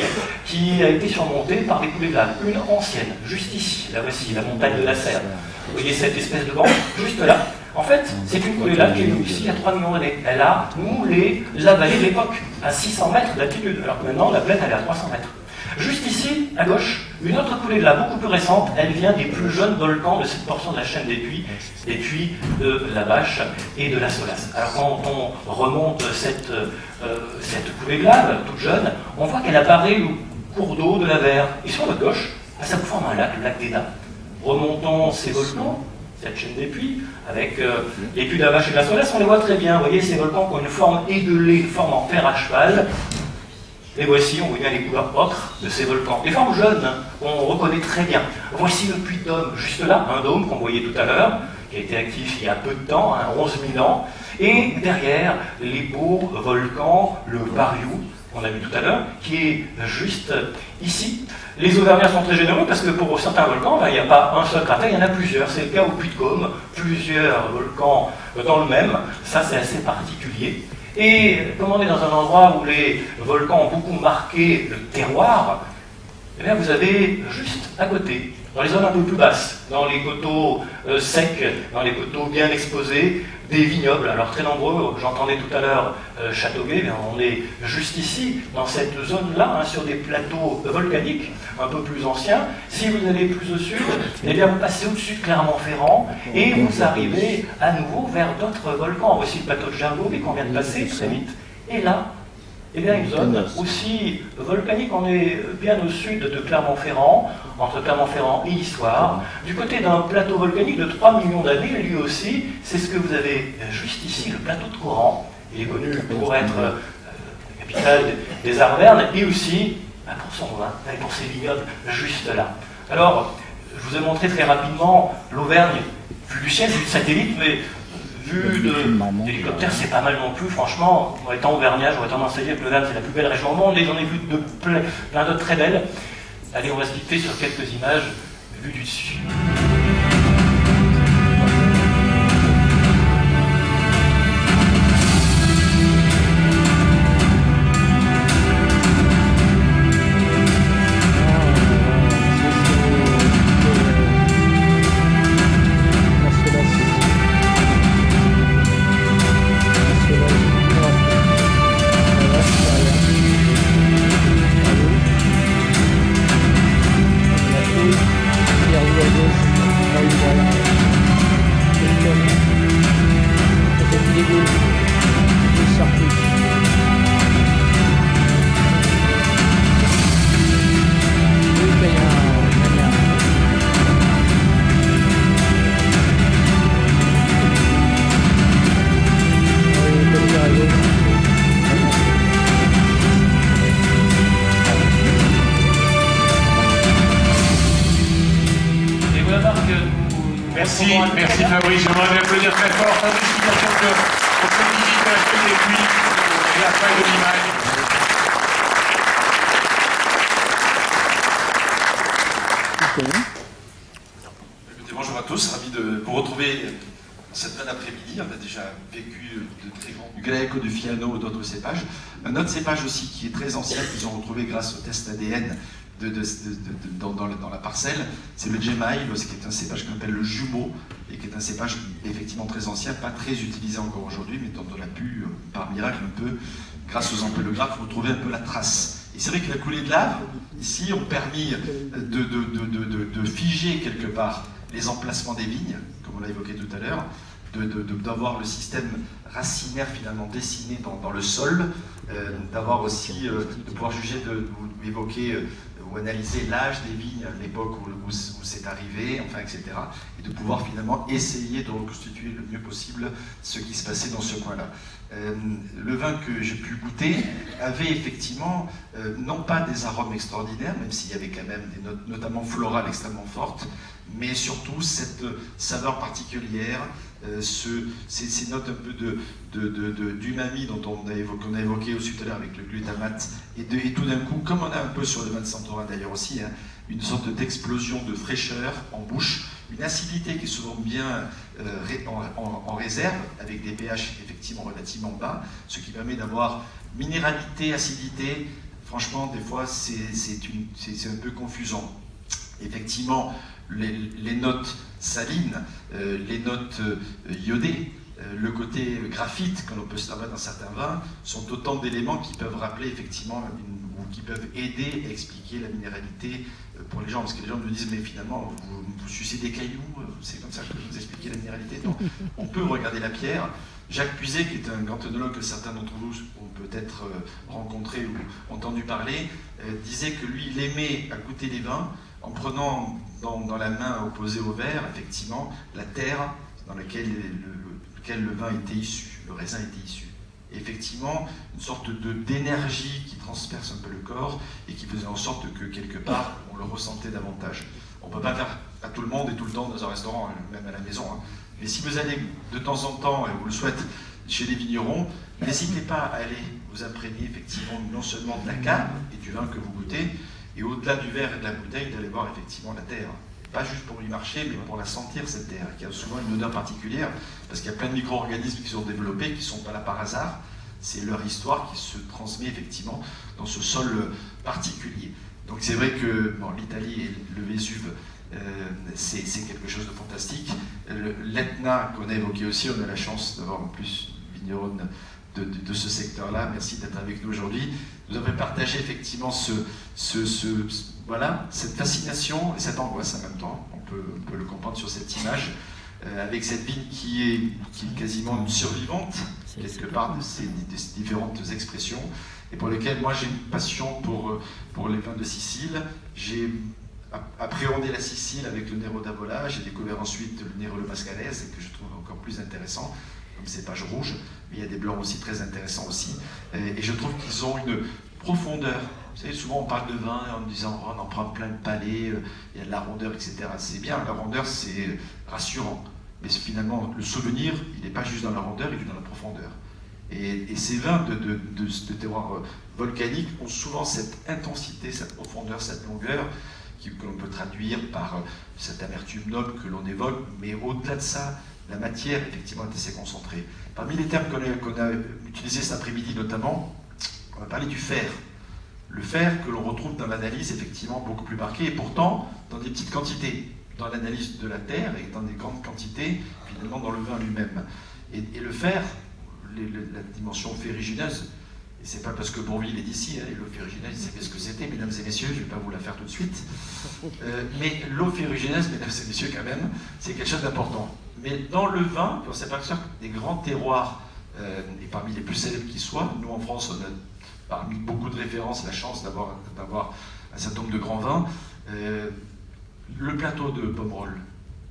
qui a été surmontée par des coulées de lave. Une ancienne, juste ici, là voici, la montagne de la Serre. Vous voyez cette espèce de banc, juste là. En fait, c'est une coulée de lave qui est venue ici il y a 3 millions d'années. Elle a moulé la vallée de l'époque, à 600 mètres d'altitude, alors que maintenant la plaine elle est à 300 mètres. Juste ici, à gauche, une autre coulée de lave beaucoup plus récente, elle vient des plus jeunes volcans de cette portion de la chaîne des Puys de la Bâche et de la Solace. Alors quand on remonte cette coulée de lave, toute jeune, on voit qu'elle apparaît au cours d'eau de la Verre. Et sur votre gauche, ça vous forme un lac, le lac d'Eda. Remontons ces volcans, cette chaîne des Puys, avec les Puys de la Bâche et de la Solace, on les voit très bien. Vous voyez ces volcans qui ont une forme égueulée, une forme en fer à cheval. Et voici, on voit bien les couleurs ocre de ces volcans. Les formes jeunes, on reconnaît très bien. Voici le puits de Dôme, juste là, un dôme qu'on voyait tout à l'heure, qui a été actif il y a peu de temps, 11 000 ans. Et derrière, les beaux volcans, le Pariou, qu'on a vu tout à l'heure, qui est juste ici. Les Auvergnats sont très généreux parce que pour certains volcans, il n'y a pas un seul cratère, il y en a plusieurs. C'est le cas au Puy de Côme, plusieurs volcans dans le même. Ça, c'est assez particulier. Et comme on est dans un endroit où les volcans ont beaucoup marqué le terroir, eh bien, vous avez juste à côté, dans les zones un peu plus basses, dans les coteaux secs, dans les coteaux bien exposés, des vignobles, alors très nombreux. J'entendais tout à l'heure Châteauguay, on est juste ici, dans cette zone-là, hein, sur des plateaux volcaniques, un peu plus anciens. Si vous allez plus au sud, eh bien vous passez au-dessus de Clermont-Ferrand et vous arrivez à nouveau vers d'autres volcans. Voici le plateau de Gergovie qu'on vient de passer très vite. Et là, eh bien, une zone aussi volcanique. On est bien au sud de Clermont-Ferrand, entre Clermont-Ferrand et Issoire, du côté d'un plateau volcanique de 3 millions d'années, lui aussi. C'est ce que vous avez juste ici, le plateau de Coran. Il est connu pour être la capitale des Arvernes et aussi pour son vin et pour ses vignobles juste là. Alors, je vous ai montré très rapidement l'Auvergne vue du ciel, vue de satellite, mais vue d'hélicoptère, c'est pas mal non plus. Franchement, en étant auvergnat, j'aurais tendance à dire que l'Auvergne, c'est la plus belle région au monde, et j'en ai vu plein d'autres très belles. Allez, on va se dicter sur quelques images vues du dessus. Merci Fabrice, j'aimerais bien applaudir très fort Fabrice qui on fait visite un peu des pluies et la fin de l'image. Écoutez, bonjour à tous, ravi de vous retrouver cette fin d'après-midi. On a déjà vécu de très grands du Greco, du Fiano, d'autres cépages. Un autre cépage aussi qui est très ancien, qu'ils ont retrouvé grâce au test ADN dans la parcelle, c'est le Jemail, qui est un cépage qu'on appelle le jumeau, et qui est un cépage effectivement très ancien, pas très utilisé encore aujourd'hui, mais dont on a pu, par miracle un peu, grâce aux ampélographes, retrouver un peu la trace. Et c'est vrai que la coulée de lave, ici, ont permis de figer quelque part les emplacements des vignes, comme on l'a évoqué tout à l'heure, d'avoir le système racinaire finalement dessiné dans le sol, d'avoir aussi, de pouvoir juger, ou évoquer ou analyser l'âge des vignes à l'époque où c'est arrivé, enfin, etc. Et de pouvoir finalement essayer de reconstituer le mieux possible ce qui se passait dans ce coin-là. Le vin que j'ai pu goûter avait effectivement, non pas des arômes extraordinaires, même s'il y avait quand même des notes, notamment florales extrêmement fortes, mais surtout cette saveur particulière, ces notes un peu d'umami dont on a évoqué aussi tout à l'heure avec le glutamate, et tout d'un coup, comme on a un peu sur le vin de Santorin d'ailleurs aussi, hein, une sorte d'explosion de fraîcheur en bouche, une acidité qui est souvent bien en réserve, avec des pH effectivement relativement bas, ce qui permet d'avoir minéralité, acidité. Franchement, des fois, c'est un peu confusant. Effectivement, les notes salines, les notes iodées, le côté graphite que l'on peut se dans certains vins, sont autant d'éléments qui peuvent rappeler effectivement, ou qui peuvent aider à expliquer la minéralité pour les gens, parce que les gens me disent mais finalement vous sucez des cailloux, c'est comme ça que vous expliquez la minéralité. Donc on peut regarder la pierre. Jacques Puiset, qui est un grand œnologue que certains d'entre vous ont peut-être rencontré ou entendu parler, disait que lui il aimait à goûter les vins en prenant dans la main opposée au verre, effectivement, la terre dans laquelle le vin était issu, le raisin était issu. Et effectivement, une sorte d'énergie qui transperce un peu le corps et qui faisait en sorte que, quelque part, on le ressentait davantage. On ne peut pas faire à tout le monde et tout le temps dans un restaurant, même à la maison. Hein. Mais si vous allez de temps en temps, et vous le souhaitez, chez les vignerons, n'hésitez pas à aller vous imprégner effectivement non seulement de la cave et du vin que vous goûtez, et au-delà du verre et de la bouteille, d'aller voir effectivement la terre. pas juste pour y marcher, mais pour la sentir, cette terre, qui a souvent une odeur particulière, parce qu'il y a plein de micro-organismes qui sont développés, qui ne sont pas là par hasard. C'est leur histoire qui se transmet effectivement dans ce sol particulier. Donc c'est vrai que bon, l'Italie et le Vésuve, c'est quelque chose de fantastique. L'Etna qu'on a évoqué aussi, on a la chance d'avoir en plus une vigneronne de ce secteur-là. Merci d'être avec nous aujourd'hui. Vous avez partagé effectivement voilà, cette fascination et cette angoisse en même temps. On peut le comprendre sur cette image, avec cette vigne qui est quasiment une survivante, quelque part, de ces différentes expressions, et pour lesquelles moi j'ai une passion pour les vins de Sicile. J'ai appréhendé la Sicile avec le Nero d'Avola, j'ai découvert ensuite le Nero de Mascalese, que je trouve encore plus intéressant, comme cépage rouge, mais il y a des blancs aussi très intéressants aussi, et je trouve qu'ils ont une profondeur. Vous savez, souvent on parle de vin en disant oh, on en prend plein le palais, il y a de la rondeur, etc. C'est bien, la rondeur c'est rassurant, mais finalement le souvenir, il n'est pas juste dans la rondeur, il est dans la profondeur. Et ces vins de terroir volcanique ont souvent cette intensité, cette profondeur, cette longueur, que l'on peut traduire par cette amertume noble que l'on évoque, mais au-delà de ça, la matière effectivement est assez concentrée. Parmi les termes qu'on a utilisés cet après-midi notamment, on va parler du fer. Le fer que l'on retrouve dans l'analyse effectivement beaucoup plus marqué, et pourtant dans des petites quantités, dans l'analyse de la terre et dans des grandes quantités finalement dans le vin lui-même. Et le fer, la dimension ferrugineuse, et c'est pas parce que Bourvil est d'ici, hein, et l'eau ferrugineuse, il savait ce que c'était, mesdames et messieurs, je ne vais pas vous la faire tout de suite, mais l'eau ferrugineuse, mesdames et messieurs, quand même, c'est quelque chose d'important. Mais dans le vin, on s'aperçoit que des grands terroirs, et parmi les plus célèbres qui soient, nous en France, on a parmi beaucoup de références la chance d'avoir un certain nombre de grands vins. Le plateau de Pomerol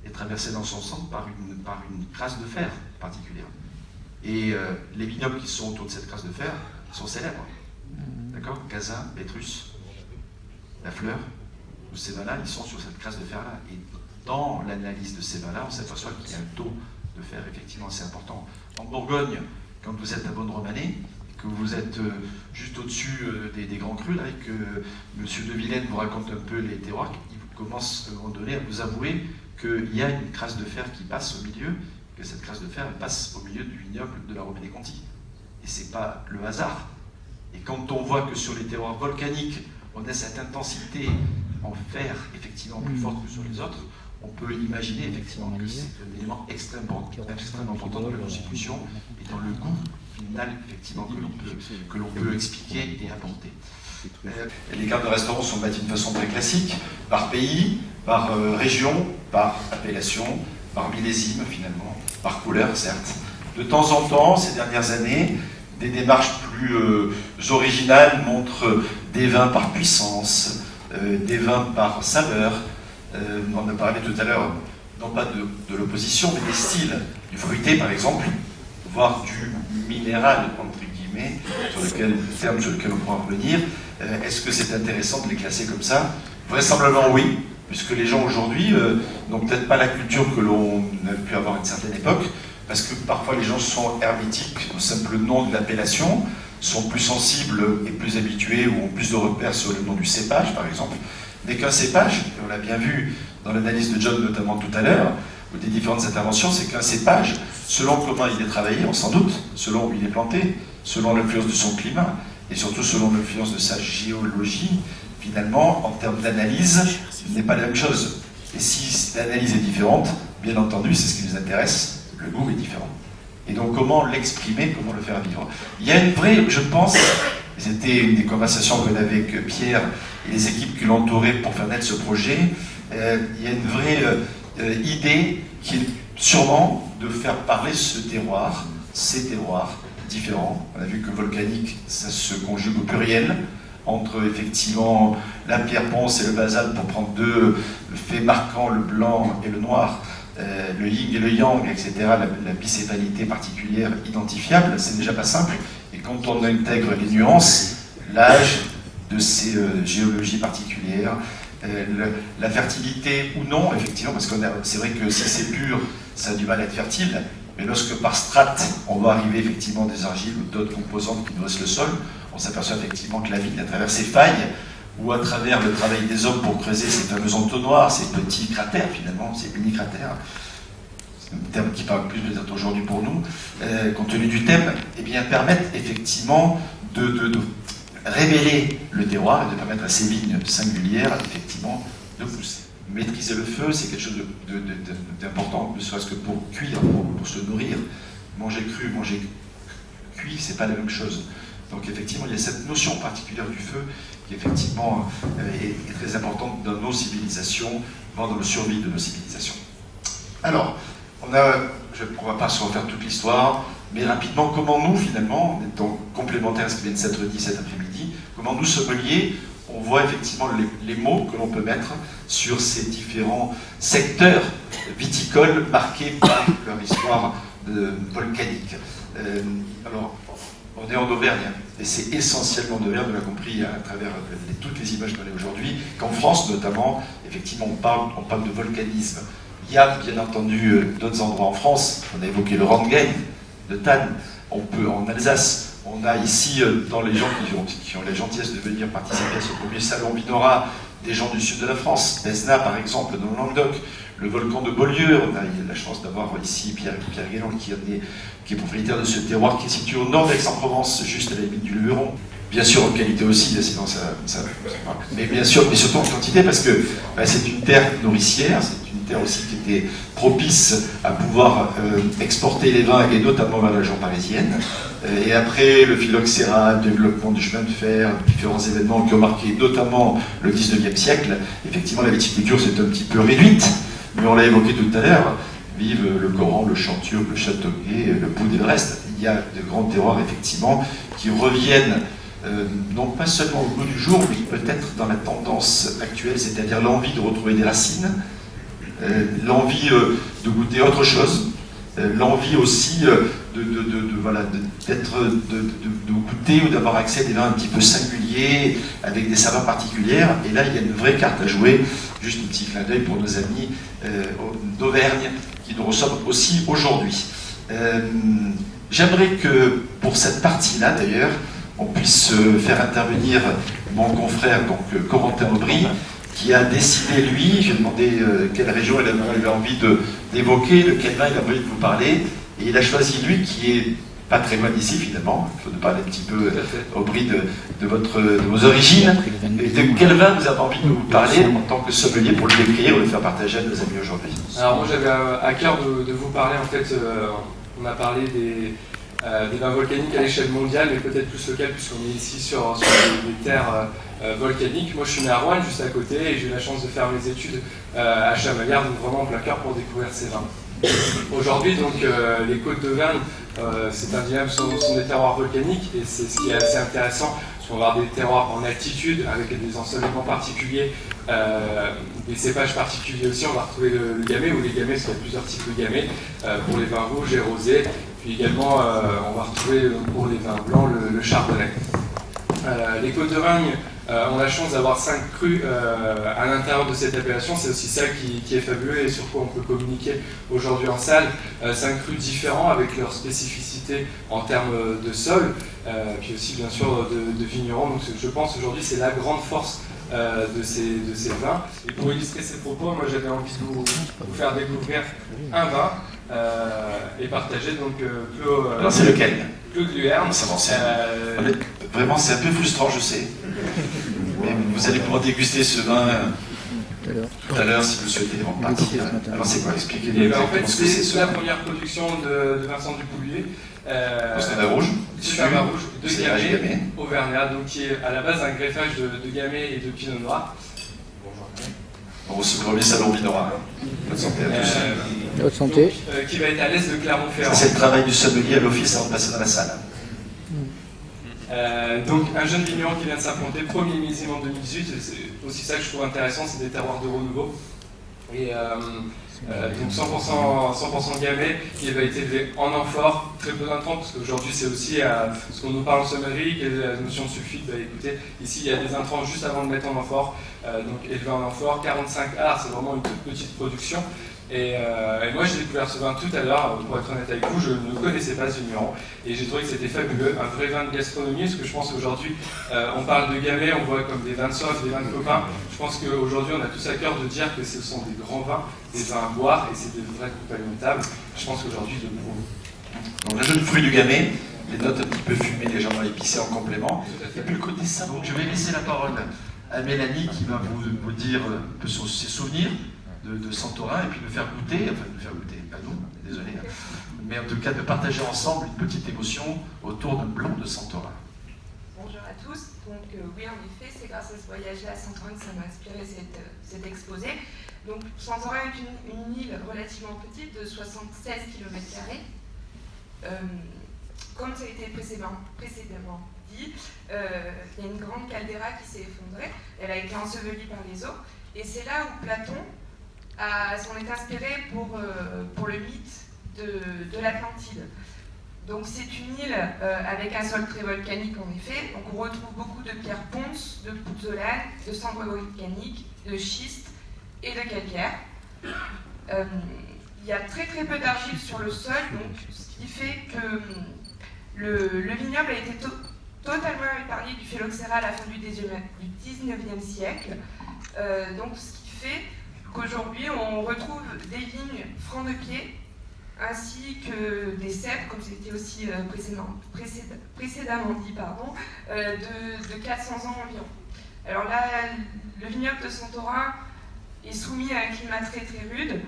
est traversé dans son centre par une crasse de fer particulière. Et les vignobles qui sont autour de cette crasse de fer sont célèbres. D'accord ? Cazin, Pétrus, La Fleur, tous ces vins-là, ils sont sur cette crasse de fer-là. Et dans l'analyse de ces vins-là, on s'aperçoit qu'il y a un taux de fer effectivement assez important. En Bourgogne, quand vous êtes à Bonne-Romanée, que vous êtes juste au-dessus des grands crus, là, et que M. de Vilaine vous raconte un peu les terroirs, il commence à un moment donné à vous avouer qu'il y a une crasse de fer qui passe au milieu, que cette crasse de fer passe au milieu du vignoble de la Romanée-Conti. Et c'est pas le hasard. Et quand on voit que sur les terroirs volcaniques, on a cette intensité en fer effectivement plus forte que sur les autres, on peut imaginer effectivement que c'est un élément extrêmement important dans la constitution et dans le goût final effectivement que l'on peut expliquer et apporter. Les cartes de restaurants sont bâties de façon très classique, par pays, par région, par appellation, par millésime finalement, par couleur certes. De temps en temps, ces dernières années, des démarches plus originales montrent des vins par puissance, des vins par saveur. On a parlé tout à l'heure, non pas de l'opposition, mais des styles, du fruité par exemple, voire du minéral, entre guillemets, sur lequel on pourra revenir. Est-ce que c'est intéressant de les classer comme ça? Vraisemblablement oui, puisque les gens aujourd'hui n'ont peut-être pas la culture que l'on a pu avoir à une certaine époque, parce que parfois les gens sont hermétiques au simple nom de l'appellation, sont plus sensibles et plus habitués ou ont plus de repères sur le nom du cépage par exemple. Mais qu'un cépage, et on l'a bien vu dans l'analyse de John notamment tout à l'heure, ou des différentes interventions, c'est qu'un cépage, selon comment il est travaillé, on s'en doute, selon où il est planté, selon l'influence de son climat, et surtout selon l'influence de sa géologie, finalement, en termes d'analyse, il n'est pas la même chose. Et si l'analyse est différente, bien entendu, c'est ce qui nous intéresse, le goût est différent. Et donc comment l'exprimer, comment le faire vivre. Il y a une vraie, je pense, c'était une des conversations qu'on avait avec Pierre et les équipes qui l'entouraient pour faire naître ce projet, il y a une vraie idée qui est sûrement de faire parler ce terroir, ces terroirs différents. On a vu que volcanique, ça se conjugue au pluriel, entre effectivement la pierre ponce et le basalte pour prendre deux faits marquants, le blanc et le noir, le yin et le yang, etc., la bicéphalité particulière identifiable, c'est déjà pas simple. Et quand on intègre les nuances, l'âge de ces géologies particulières, la fertilité ou non, effectivement, parce que c'est vrai que si c'est pur, ça a du mal à être fertile, mais lorsque par strate, on va arriver effectivement des argiles ou d'autres composantes qui nourrissent le sol, on s'aperçoit effectivement que la vigne, à travers ses failles, ou à travers le travail des hommes pour creuser ces fameux entonnoirs, ces petits cratères finalement, ces mini-cratères, c'est un terme qui parle plus peut-être aujourd'hui pour nous, compte tenu du thème, eh bien, permettent effectivement de révéler le terroir et de permettre à ces vignes singulières effectivement de pousser. Maîtriser le feu, c'est quelque chose d'important, ne serait-ce que pour cuire, pour se nourrir. Manger cru, manger cuit, c'est pas la même chose. Donc effectivement, il y a cette notion particulière du feu qui effectivement est très importante dans nos civilisations, dans le survie de nos civilisations. Alors, on ne va pas se refaire toute l'histoire, mais rapidement, comment nous, finalement, en étant complémentaires à ce qui vient de s'être dit cet après-midi, comment nous, sommeliers, on voit effectivement les mots que l'on peut mettre sur ces différents secteurs viticoles marqués par leur histoire volcanique. Alors, on est en Auvergne, et c'est essentiellement en Auvergne, on l'a compris à travers toutes les images qu'on a aujourd'hui, qu'en France notamment, effectivement, on parle de volcanisme. Il y a bien entendu d'autres endroits en France, on a évoqué le Rentgen de Thann, on peut en Alsace, on a ici, dans les gens qui ont la gentillesse de venir participer à ce premier salon Vinora, des gens du sud de la France, Besna par exemple, dans le Languedoc, le volcan de Beaulieu, on a eu la chance d'avoir ici Pierre Guélan qui est propriétaire de ce terroir qui est situé au nord d'Aix-en-Provence, juste à la limite du Luberon. Bien sûr en qualité aussi, sinon mais bien sûr, mais surtout en quantité parce que c'est une terre nourricière, c'est une terre aussi qui était propice à pouvoir exporter les vins et notamment vers la région parisienne. Et après le phylloxéra, le développement du chemin de fer, différents événements qui ont marqué notamment le 19e siècle, effectivement la viticulture s'est un petit peu réduite, mais on l'a évoqué tout à l'heure, vive le Coran, le Chanturc, le Châteauguay, le Poud et le reste. Il y a de grands terroirs effectivement qui reviennent non pas seulement au goût du jour, mais peut-être dans la tendance actuelle, c'est-à-dire l'envie de retrouver des racines, l'envie de goûter autre chose, l'envie aussi de goûter ou d'avoir accès à des vins un petit peu singuliers, avec des saveurs particulières. Et là, il y a une vraie carte à jouer. Juste un petit clin d'œil pour nos amis d'Auvergne qui nous reçoivent aussi aujourd'hui. J'aimerais que pour cette partie-là, d'ailleurs, on puisse faire intervenir mon confrère, donc Corentin Aubry, qui a décidé, lui, j'ai demandé quelle région il avait envie d'évoquer, de quel vin il a envie de vous parler, et il a choisi lui qui est pas très loin d'ici finalement, il faut nous parler un petit peu, Aubry, de vos origines, et de quel vin vous avez envie de vous parler en tant que sommelier pour le décrire ou le faire partager à nos amis aujourd'hui. Alors moi j'avais à cœur de vous parler, en fait, on a parlé des vins volcaniques à l'échelle mondiale, mais peut-être plus local, puisqu'on est ici sur des terres volcaniques. Moi je suis né à Rouen, juste à côté, et j'ai eu la chance de faire mes études à Chamalières, donc vraiment en plein cœur pour découvrir ces vins. Aujourd'hui, donc, les côtes d'Auvergne, c'est indéniable, sont des terroirs volcaniques, et c'est ce qui est assez intéressant, parce qu'on va avoir des terroirs en altitude, avec des ensoleillements particuliers, des cépages particuliers aussi. On va retrouver le gamay, ou les gamay, parce qu'il y a plusieurs types de gamay, pour les vins rouges et rosés. Puis également, on va retrouver pour les vins blancs le chardonnay. Les côtes d'Auvergne ont la chance d'avoir 5 crus à l'intérieur de cette appellation. C'est aussi ça qui est fabuleux et sur quoi on peut communiquer aujourd'hui en salle. 5 crus différents avec leur spécificité en termes de sol, puis aussi bien sûr de vignerons. Donc je pense aujourd'hui c'est la grande force de ces vins. Et pour illustrer ces propos, moi j'avais envie de vous faire découvrir un vin et partager donc Clos. Alors c'est lequel? Clos de Luerne. Vraiment, c'est un peu frustrant, je sais. Mais vous allez pouvoir déguster ce vin tout à l'heure si vous souhaitez avant de partir. Alors c'est quoi? Expliquez-nous exactement en fait, ce que c'est ce la vin. première production de Vincent Dupoulier. C'est un vin rouge. C'est un vin rouge de Gamay gamay auvergnat, donc qui est à la base un greffage de gamay et de pinot noir. Bon, ce premier salon Vinora. Bonne santé à tous. Bonne santé. Donc, qui va être à l'est de Clermont-Ferrand. Ça, c'est le travail du sommelier à l'office avant de passer dans la salle. Donc un jeune vigneron qui vient de s'implanter, premier millésime en 2018, c'est aussi ça que je trouve intéressant, c'est des terroirs de renouveau. Et donc 100% gamay, qui va être élevé en amphore, très peu d'intrants, parce qu'aujourd'hui c'est aussi ce qu'on nous parle en sommellerie, qui est la notion de sulfite. Bah, écoutez, ici il y a des intrants juste avant de mettre en amphore, donc élevé en amphore, 45 arts, c'est vraiment une toute petite production. Et moi j'ai découvert ce vin tout à l'heure, pour être honnête avec vous, je ne connaissais pas ce vigneron et j'ai trouvé que c'était fabuleux, un vrai vin de gastronomie, parce que je pense qu'aujourd'hui on parle de gamay, on voit comme des vins de soif, des vins de copains. Je pense qu'aujourd'hui on a tous à cœur de dire que ce sont des grands vins, des vins à boire et c'est de vrais compagnons de table. Je pense qu'aujourd'hui je le prouve. Donc le jeu de fruits du gamay, les notes un petit peu fumées, légèrement épicées en complément. Et puis le côté savon. Donc je vais laisser la parole à Mélanie qui va vous dire un peu ses souvenirs de Santorin et puis nous faire goûter, pas nous, désolé, hein, mais en tout cas de partager ensemble une petite émotion autour d'un blanc de Santorin. Bonjour à tous. Donc oui, en effet, c'est grâce à ce voyage-là à Santorin que ça m'a inspiré cet exposé. Donc Santorin est une île relativement petite de 76 km². Comme ça a été précédemment dit, il y a une grande caldeira qui s'est effondrée. Elle a été ensevelie par les eaux. Et c'est là où Platon s'en est inspiré pour le mythe de l'Atlantide. Donc c'est une île avec un sol très volcanique en effet. Donc on retrouve beaucoup de pierres ponces, de pouzzolane, de cendres volcaniques, de schiste et de calcaire. Il y a très très peu d'argile sur le sol, donc, ce qui fait que le vignoble a été totalement épargné du phylloxéra à la fin du 19e siècle. Donc ce qui fait qu'aujourd'hui on retrouve des vignes francs de pied ainsi que des cèpes, comme c'était aussi précédemment dit, de 400 ans environ. Alors là, le vignoble de Santorin est soumis à un climat très très rude,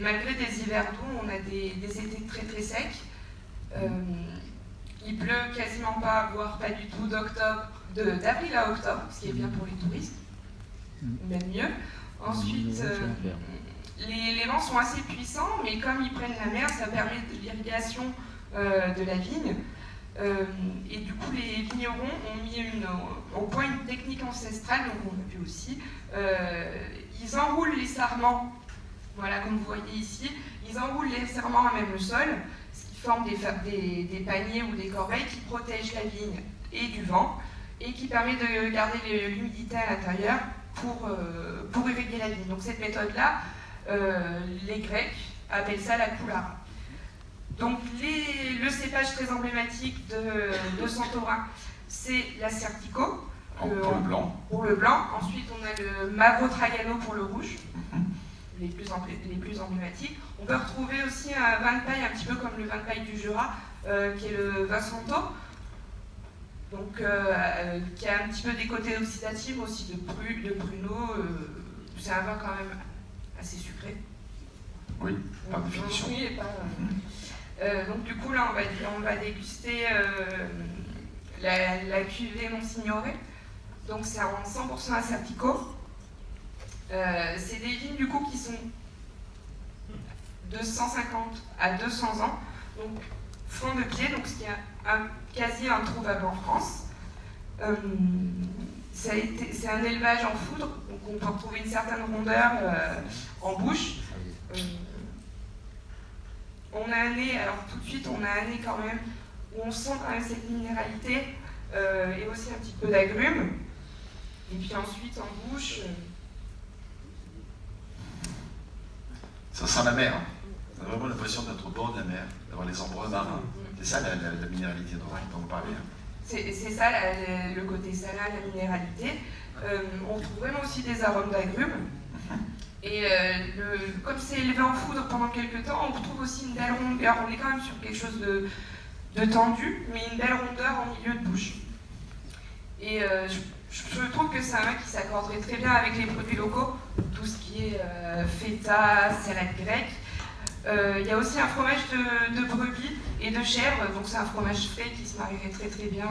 malgré des hivers doux, on a des étés très très secs. Il pleut quasiment pas, voire pas du tout, d'avril à octobre, ce qui est bien pour les touristes, même mieux. Ensuite, les vents sont assez puissants, mais comme ils prennent la mer, ça permet de l'irrigation de la vigne. Et du coup, les vignerons ont mis au point une technique ancestrale, donc on a vu aussi. Ils enroulent les sarments, voilà, comme vous voyez ici, ils enroulent les sarments à même le sol, ce qui forme des paniers ou des corbeilles qui protègent la vigne et du vent, et qui permet de garder l'humidité à l'intérieur pour irriguer la vigne. Donc cette méthode-là, les Grecs appellent ça la coulara. Donc le cépage très emblématique de Santorin, c'est la Certico. Pour le blanc. Ensuite, on a le Mavo Tragano pour le rouge, les plus emblématiques. On peut retrouver aussi un vin de paille, un petit peu comme le vin de paille du Jura, qui est le Vassanto, donc, qui a un petit peu des côtés oxydatifs aussi de pruneau. C'est un vin quand même assez sucré. Oui, par définition. Oui, donc du coup, là, on va déguster la cuvée Monsignoré. Donc c'est en 100% Assertico. C'est des vignes du coup qui sont de 150 à 200 ans, donc francs de pied, donc ce qui est quasi introuvable en France. C'est un élevage en foudre, donc on peut retrouver une certaine rondeur en bouche. On a un nez, alors tout de suite on a un nez quand même où on sent quand même cette minéralité et aussi un petit peu d'agrumes. Et puis ensuite en bouche. Ça sent la mer. On a vraiment l'impression d'être au bord de la mer, d'avoir les embruns marins. C'est ça la minéralité dont vous parlez. C'est ça le côté salin, la minéralité. On retrouve vraiment aussi des arômes d'agrumes. Et comme c'est élevé en foudre pendant quelques temps, on retrouve aussi une belle rondeur. On est quand même sur quelque chose de tendu, mais une belle rondeur en milieu de bouche. Et je trouve que c'est un vin qui s'accorderait très bien avec les produits locaux, tout ce qui est feta, salade grecque. Il y a aussi un fromage de brebis et de chèvre, donc c'est un fromage frais qui se marierait très bien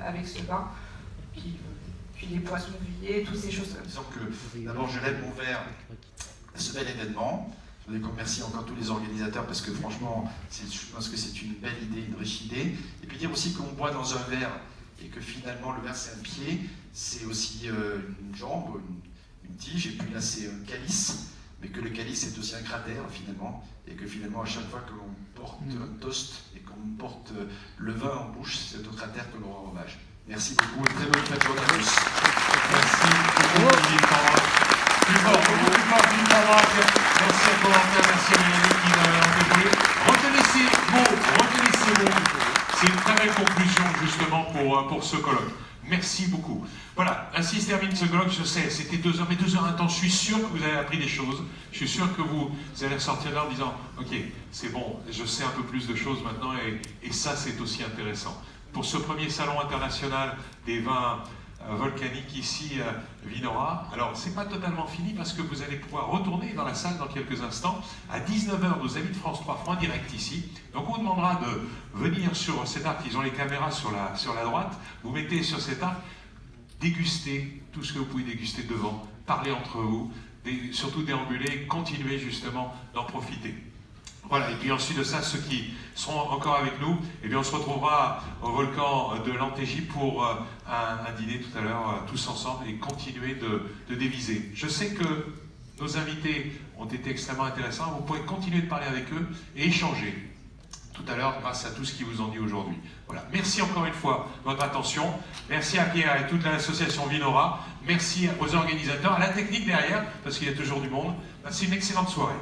avec ce vin. Puis les poissons grillés, toutes ces choses-là. Disons que d'abord je lève mon verre à ce bel événement. Je voudrais remercier encore tous les organisateurs parce que franchement, je pense que c'est une belle idée, une riche idée. Et puis dire aussi qu'on boit dans un verre et que finalement le verre c'est un pied, c'est aussi une jambe, une tige, et puis là c'est un calice, mais que le calice est aussi un cratère finalement, et que finalement à chaque fois que l'on porte un toast et qu'on porte le vin en bouche, c'est au cratère que l'on rend hommage. Merci beaucoup et très bonne fête journée à tous. Merci beaucoup. Plus fort, beaucoup plus fort, vive la Maroc. Merci à commentaire, merci à Mélanie qui m'a entendu. Retenez-vous. C'est une très belle conclusion justement pour ce colloque. Merci beaucoup. Voilà, ainsi se termine ce colloque. Je sais, c'était 2 heures, mais 2 heures intenses. Je suis sûr que vous avez appris des choses. Je suis sûr que vous allez ressortir là en disant « Ok, c'est bon, je sais un peu plus de choses maintenant et ça, c'est aussi intéressant. » Pour ce premier salon international des vins volcaniques ici à Vinora. Alors, c'est pas totalement fini parce que vous allez pouvoir retourner dans la salle dans quelques instants. À 19h, nos amis de France 3 feront un direct ici. Donc, on vous demandera de venir sur cet arc. Ils ont les caméras sur la droite. Vous mettez sur cet arc, dégustez tout ce que vous pouvez déguster devant, parlez entre vous, surtout déambuler, continuez justement d'en profiter. Voilà, et puis ensuite de ça, ceux qui seront encore avec nous, eh bien on se retrouvera au volcan de l'Antégie pour un dîner tout à l'heure, tous ensemble, et continuer de déviser. Je sais que nos invités ont été extrêmement intéressants, vous pourrez continuer de parler avec eux et échanger tout à l'heure grâce à tout ce qu'ils vous ont dit aujourd'hui. Voilà, merci encore une fois de votre attention, merci à Pierre et toute l'association Vinora, merci aux organisateurs, à la technique derrière, parce qu'il y a toujours du monde. C'est une excellente soirée.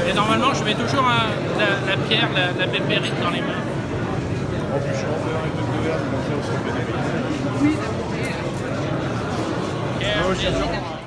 Et normalement, je mets toujours la pierre, la pépérite dans les mains. En plus, je suis en faire avec deux verres, comme ça, on se fait des... Oui, d'accord.